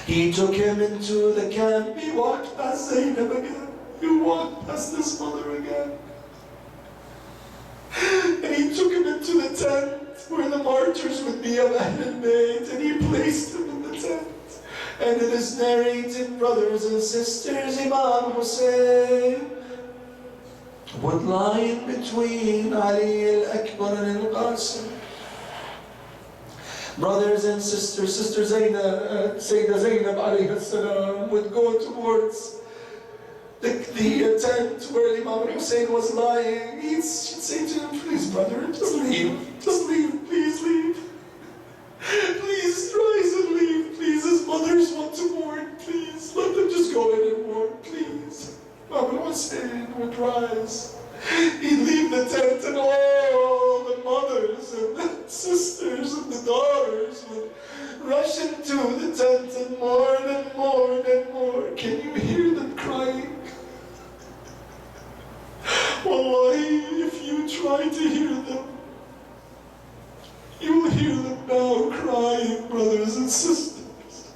He took him into the camp. He walked past Zainab again. He walked past his mother again. And he took him into the tent where the martyrs would be of Ahl al-Bayt, and he placed him in the tent. And it is narrated, brothers and sisters, Imam Hussein would lie in between Ali al-Akbar and al-Qasim. Brothers and sisters, Sister Zainab, Sayyidah Zainab alayhi salam would go towards the tent where Imam Hussein was lying. She'd say to him, please brother, just leave, please leave. Please rise and leave, please. His mothers want to mourn, please. Let them just go in and mourn, please. Imam Hussein would rise. He'd leave the tent and all the mothers and the sisters and the daughters would rush into the tent and mourn and mourn and mourn. Can you hear them crying? Wallahi, if you try to hear them, you will hear them now crying, brothers and sisters.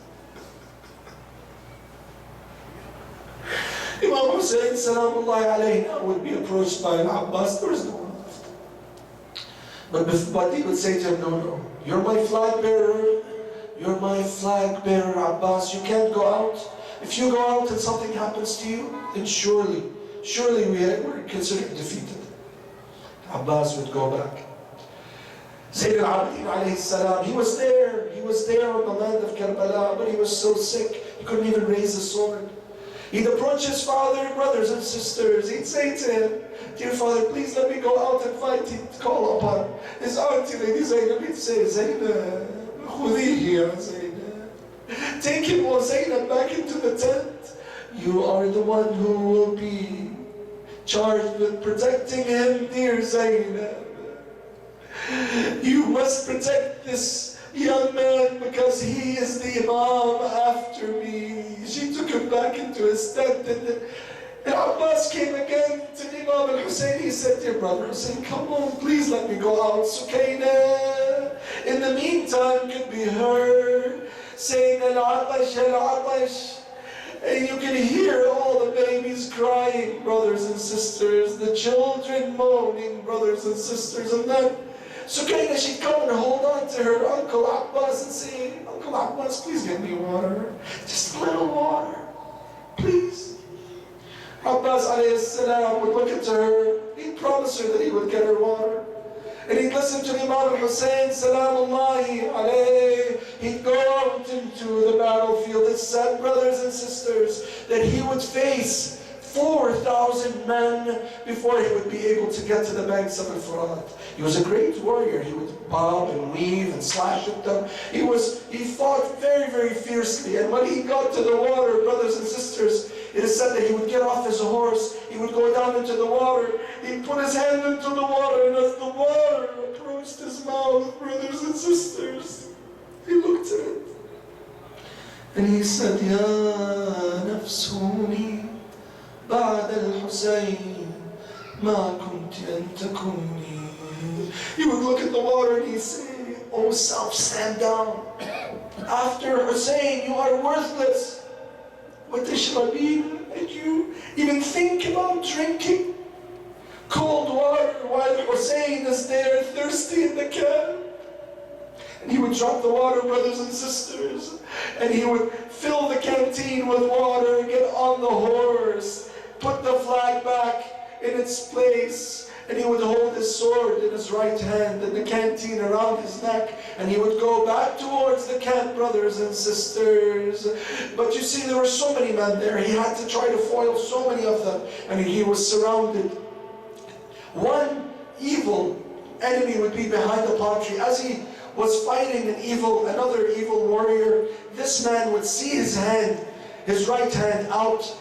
Imam Hussein Salamullahi alayhi would be approached by Abbas. There is no one left. But he would say to him, no, you're my flag bearer. You're my flag bearer, Abbas. You can't go out. If you go out and something happens to you, then surely we're considered defeated. Abbas would go back. Zayd al-Abidin alayhi salam, he was there on the land of Karbala, but he was so sick, he couldn't even raise his sword. He'd approach his father, brothers and sisters. He'd say to him, dear father, please let me go out and fight. He'd call upon his auntie, Lady Zainab. He'd say, Zainab, khudihi ya Zainab. Take him, O Zainab, back into the tent. You are the one who will be charged with protecting him, dear Zainab. You must protect this young man because he is the Imam after me. She took him back into his tent and Abbas came again to Imam al-Hussein. He said, dear brother Hussein, come on, please let me go out. Sukaina, in the meantime, could be heard saying, al-Atash, al-Atash. And you can hear all the babies crying, brothers and sisters, the children moaning, brothers and sisters, and then Sukaina, she'd come and hold on to her Uncle Abbas and say, Uncle Abbas, please get me water. Just a little water, please. Abbas alayhi salam would look at her. He'd promise her that he would get her water. And he'd listen to Imam al-Hussein, salamullahi alayhi. He'd go out into the battlefield. It's said, brothers and sisters, that he would face 4,000 men before he would be able to get to the banks of Al-Furat. He was a great warrior. He would bob and weave and slash at them. He fought very, very fiercely. And when he got to the water, brothers and sisters, it is said that he would get off his horse, he would go down into the water, he'd put his hand into the water, and as the water approached his mouth, brothers and sisters, he looked at it. And he said, Ya nafsuni ba'da al-Husayn ma kunti an takuni. He would look at the water and he'd say, O self, stand down. After Hussein, you are worthless. وَتَشْرَبِينَ, and you even think about drinking cold water while Hussein is there thirsty in the camp. And he would drop the water, brothers and sisters, and he would fill the canteen with water, get on the horse, put the flag back in its place, and he would hold his sword in his right hand and the canteen around his neck, and he would go back towards the camp, brothers and sisters. But you see, there were so many men there. He had to try to foil so many of them, and he was surrounded. One evil enemy would be behind the palm tree. As he was fighting another evil warrior, this man would see his hand, his right hand out,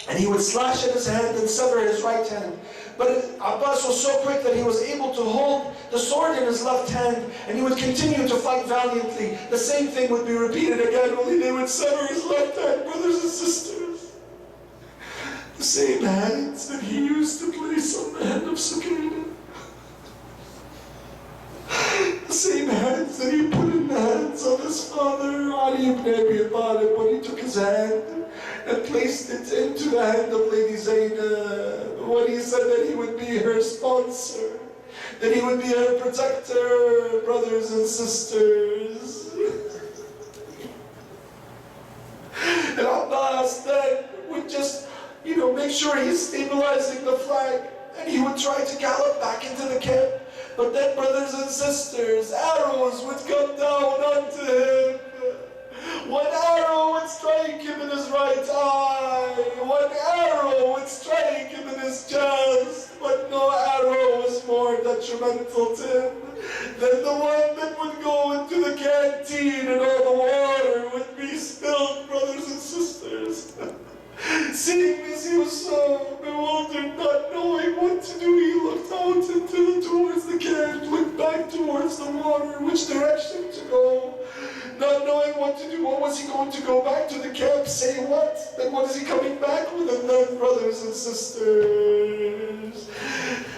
and he would slash at his hand and sever his right hand. But Abbas was so quick that he was able to hold the sword in his left hand, and he would continue to fight valiantly. The same thing would be repeated again, only they would sever his left hand, brothers and sisters. The same hands that he used to place on the hand of Sukaina. The same hands that he put in the hands of his father, Ali ibn Abi Talib, when he took his hand and placed it into the hand of Lady Zainab, when he said that he would be her sponsor, that he would be her protector, brothers and sisters. And Abbas then would just, make sure he's stabilizing the flag, and he would try to gallop back into the camp. But then, brothers and sisters, arrows would come down onto him. One arrow would strike him in his right eye. One arrow would strike him in his chest. But no arrow was more detrimental to him than the one that would go into the canteen and all the water would be spilled, brothers and sisters. Seeing this, he was so bewildered, not knowing what to do. He looked out towards the can, looked back towards the water, which direction to go, not knowing what to do. What was he going to go back to the camp, say what? Then what is he coming back with? And then, brothers and sisters,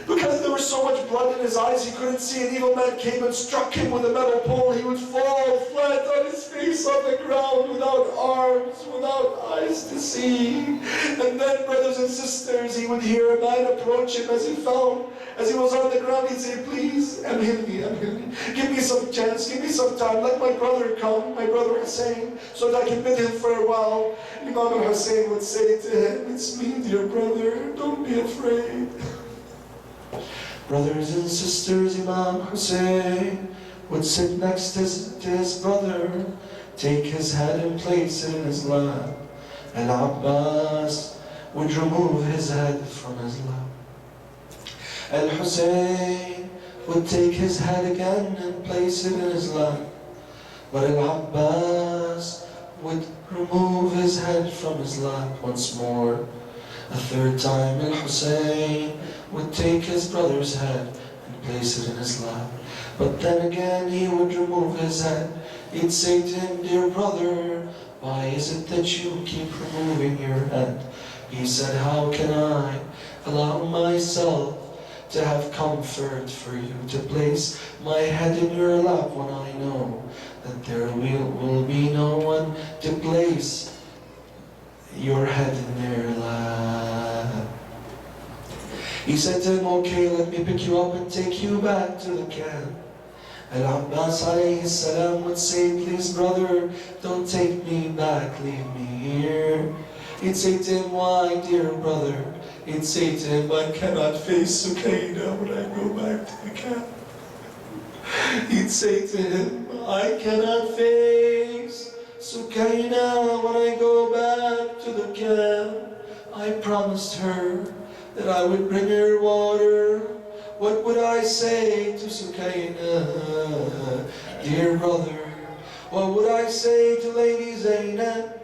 because there was so much blood in his eyes, he couldn't see. An evil man came and struck him with a metal pole. He would fall flat on his face on the ground, without arms, without eyes to see. And then, brothers and sisters, he would hear a man approach him as he fell. As he was on the ground, he'd say, please, amhilni. Give me some chance, give me some time. Let my brother come, my brother Hussein, so that I can bid him farewell. Imam al-Hussein would say to him, it's me, dear brother, don't be afraid. Brothers and sisters, Imam Hussein would sit next to his brother, take his head and place it in his lap. And Abbas would remove his head from his lap. Al-Hussein would take his head again and place it in his lap. But Al-Abbas would remove his head from his lap once more. A third time, Al-Hussein would take his brother's head and place it in his lap. But then again he would remove his head. He'd say to him, dear brother, why is it that you keep removing your head? He said, how can I allow myself to have comfort for you to place my head in your lap when I know that there will be no one to place your head in their lap? He said to him, okay, let me pick you up and take you back to the camp. Al-Abbas alayhi salam would say, please brother, don't take me back, leave me here. He'd say to him, why dear brother? He'd say to him, I cannot face Sukaina when I go back to the camp. He'd say to him, I cannot face Sukaina when I go back to the camp. I promised her that I would bring her water. What would I say to Sukaina, dear brother? What would I say to Lady Zainab?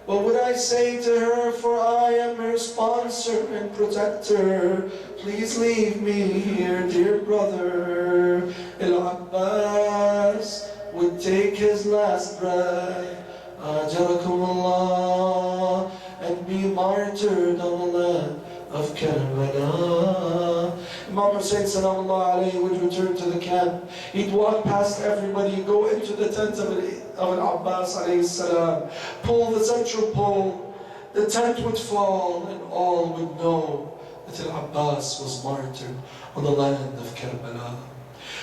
What would I say to her, for I am her sponsor and protector? Please leave me here, dear brother. Al-Abbas would take his last breath, Ajarakumullah, and be martyred on the land of Karbala. Imam Hussein Salamullah alayhi would return to the camp. He'd walk past everybody, go into the tent of Al-Abbas alayhi salam, pull the central pole, the tent would fall, and all would know that Al-Abbas was martyred on the land of Karbala.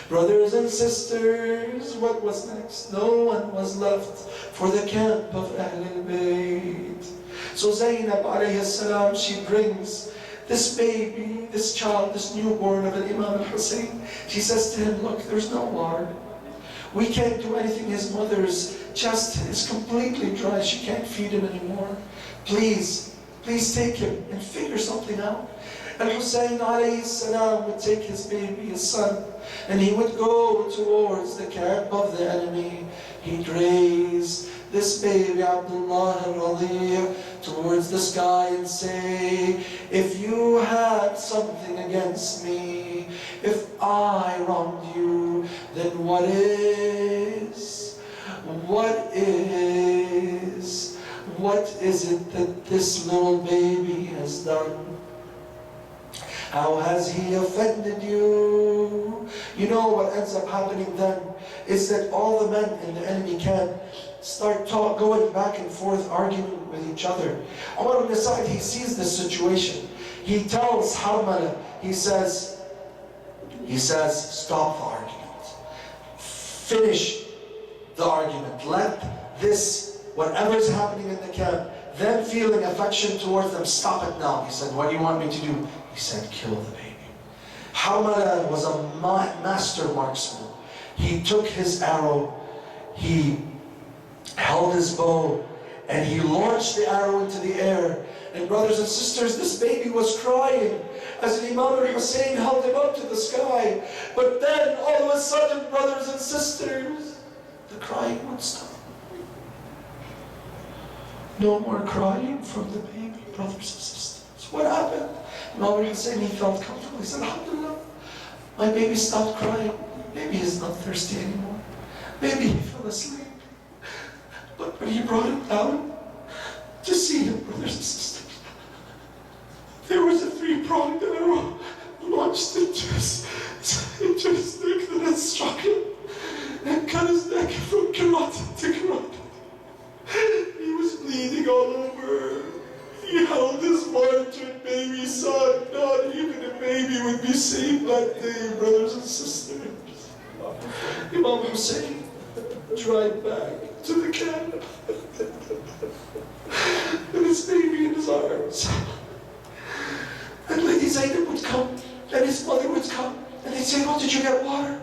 Brothers and sisters, what was next? No one was left for the camp of Ahlul Bayt. So Zainab alayhi salam, she brings this baby, this child, this newborn of Imam al-Hussein. She says to him, look, there's no water. We can't do anything. His mother's chest is completely dry. She can't feed him anymore. Please take him and figure something out. Al-Hussein alayhi salam would take his baby, his son, and he would go towards the camp of the enemy. He'd raise this baby, Abdullah al-Radhi', towards the sky and say, if you had something against me, if I wronged you, then what is it that this little baby has done? How has he offended you? You know what ends up happening then is that all the men in the enemy camp start going back and forth, arguing with each other. Umar ibn Sa'id, he sees this situation. He tells Harmala, he says, stop the argument. Finish the argument. Let this, whatever's happening in the camp, them feeling affection towards them, stop it now. He said, what do you want me to do? He said, kill the baby. Harmala was a master marksman. He took his arrow, he held his bow, and he launched the arrow into the air. And brothers and sisters, this baby was crying as Imam al-Hussein held him up to the sky. But then, all of a sudden, brothers and sisters, the crying would stop. No more crying from the baby, brothers and sisters. What happened? Imam al-Hussein, he felt comfortable. He said, Alhamdulillah, my baby stopped crying. Maybe he's not thirsty anymore. Maybe he fell asleep. But when he brought him down to see him, brothers and sisters, there was a three-pronged arrow launched into his neck that had struck him and cut his neck from carotid to carotid. He was bleeding all over. He held his martyred baby son. Not even a baby would be saved that day, brothers and sisters. Imam Hussein tried back to the camp with his baby in his arms. And Lady Zainab would come, and his mother would come, and they'd say, oh, did you get water?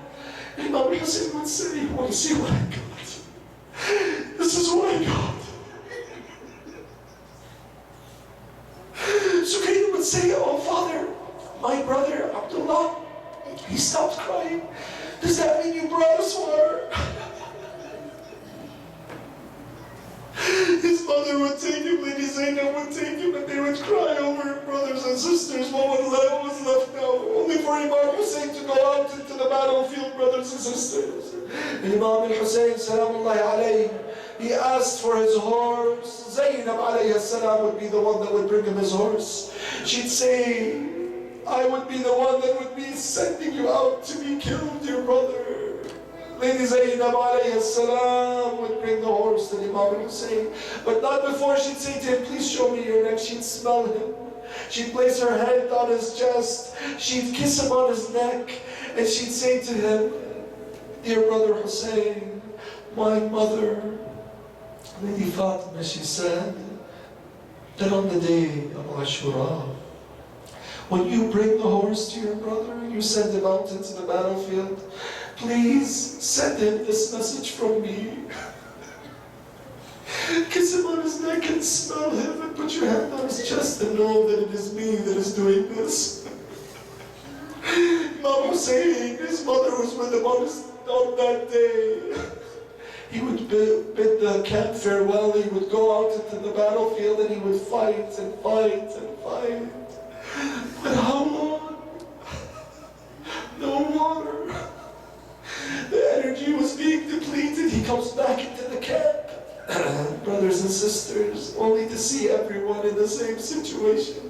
And Imam Hussein would say, you want to see what I got? This is what I got. Sukaina would say, oh father, my brother Abdullah, he stopped crying. Does that mean you brought us water? His mother would take him, Lady Zainab would take him, and they would cry over him, brothers and sisters. What was left now? Only for Imam Hussein to go out into the battlefield, brothers and sisters. And Imam al-Hussein, salamullahi alayhi, he asked for his horse. Zainab alayhi salam would be the one that would bring him his horse. She'd say, I would be the one that would be sending you out to be killed, dear brother. Lady Zainab alayhi salam would bring the horse to Imam Hussein, but not before she'd say to him, please show me your neck. She'd smell him. She'd place her hand on his chest. She'd kiss him on his neck, and she'd say to him, dear brother Hussein, my mother, Lady Fatima, she said that on the day of Ashura, when you bring the horse to your brother, you send him out into the battlefield, please send him this message from me. Kiss him on his neck and smell him and put your hand on his chest and know that it is me that is doing this. Imam Hussein, his mother was with him on that day. He would bid the camp farewell. He would go out into the battlefield and he would fight and fight and fight. But how long? No water. The energy was being depleted. He comes back into the camp. Brothers and sisters, only to see everyone in the same situation.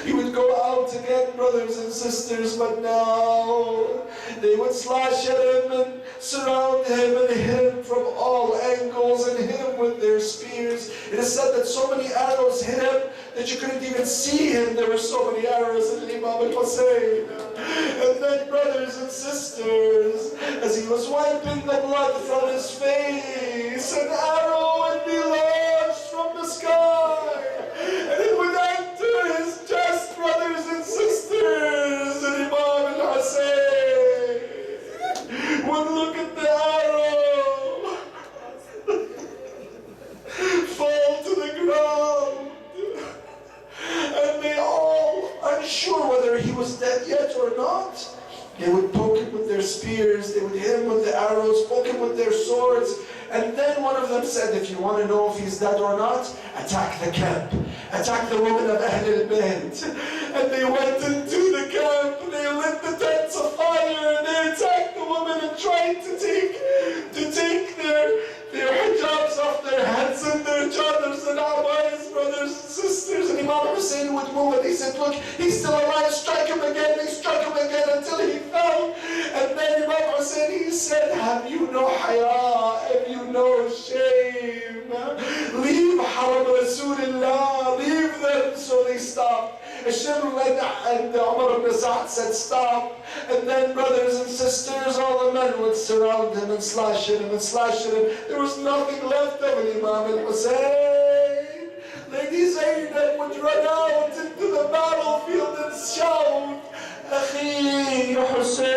He would go out again, brothers and sisters, but now they would slash at him and surround him and hit him from all angles and hit him with their spears. It is said that so many arrows hit him that you couldn't even see him. There were so many arrows in Imam al-Hussein. And then, brothers and sisters, as he was wiping the blood from his face, an arrow would be launched from the sky, and it would enter his chest, brothers and sisters. And Imam al-Hussein would look at the arrow, fall to the ground, and they all, unsure whether he was dead yet or not, they would poke him with their spears, they would hit him with the arrows, poke him with their swords, and then one of them said, if you want to know if he's dead or not, attack the camp, attack the women of Ahl al-Bayt. And they went into the camp, and they lit the tents afire, and they attacked the women and tried to take their hijabs off their heads and their chadars and abayas, brothers and sisters. And Imam Hussein would move and he said, look, he's still alive, strike him again. They struck him again until he fell. And then Imam Hussein, he said, have you no haya, have you no shame? Leave Haram Rasulullah, leave them. So they stopped. And Umar ibn Sa'd said, stop. And then, brothers and sisters, all the men would surround him and slash at him and slash at him. There was nothing left of an Imam al-Hussein. Lady Zaynab would run out into the battlefield and shout, Akhi Hussein,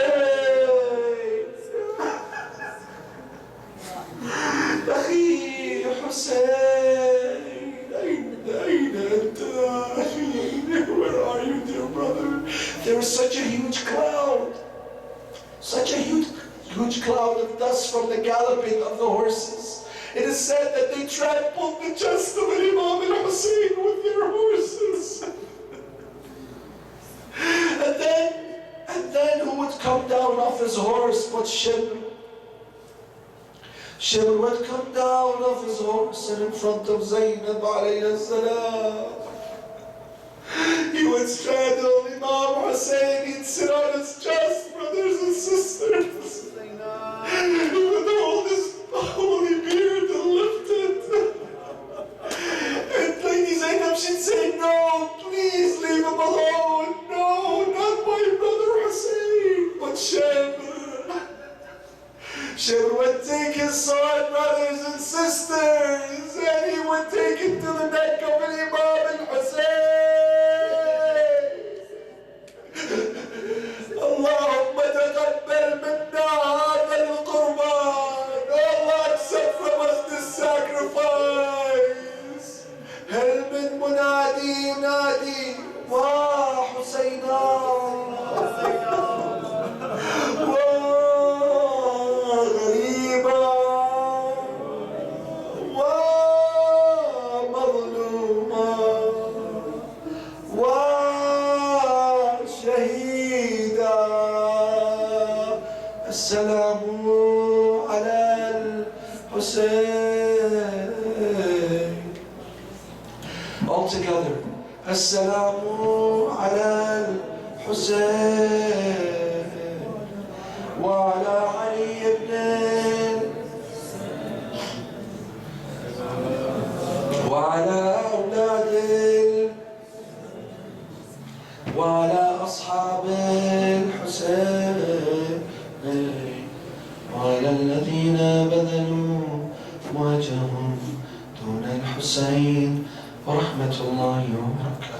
Akhi Hussein, where are you, dear brother? There was such a huge cloud, such a huge cloud of dust from the galloping of the horses. It is said that they trampled the chest of Imam al-Hussein with their horses. and then who would come down off his horse but Shibr? Shibr would come down off his horse and in front of Zaynab alayhi salam, he would straddle Imam Hussein, he'd sit on his chest, brothers and sisters. He would hold his holy beard and lift it. And Lady Zaynab, she'd say, no, please leave him alone. No, not my brother Hussein, but Shibr. Shibr would take his sword, brothers and sisters, and he would take it to the neck of an Imam al-Hussein. Allahumma taqabbal minna hadha al-qurban. Allah, accept from us this sacrifice. Hal min munadi yunadi wa Husayna. السلام على الحسين. All together. السلام على الحسين وعلى علي بن وعلى أولاده وعلى أصحاب الحسين وعلى الذين بذلوا أمواجهم دون الحسين ورحمة الله وبركاته.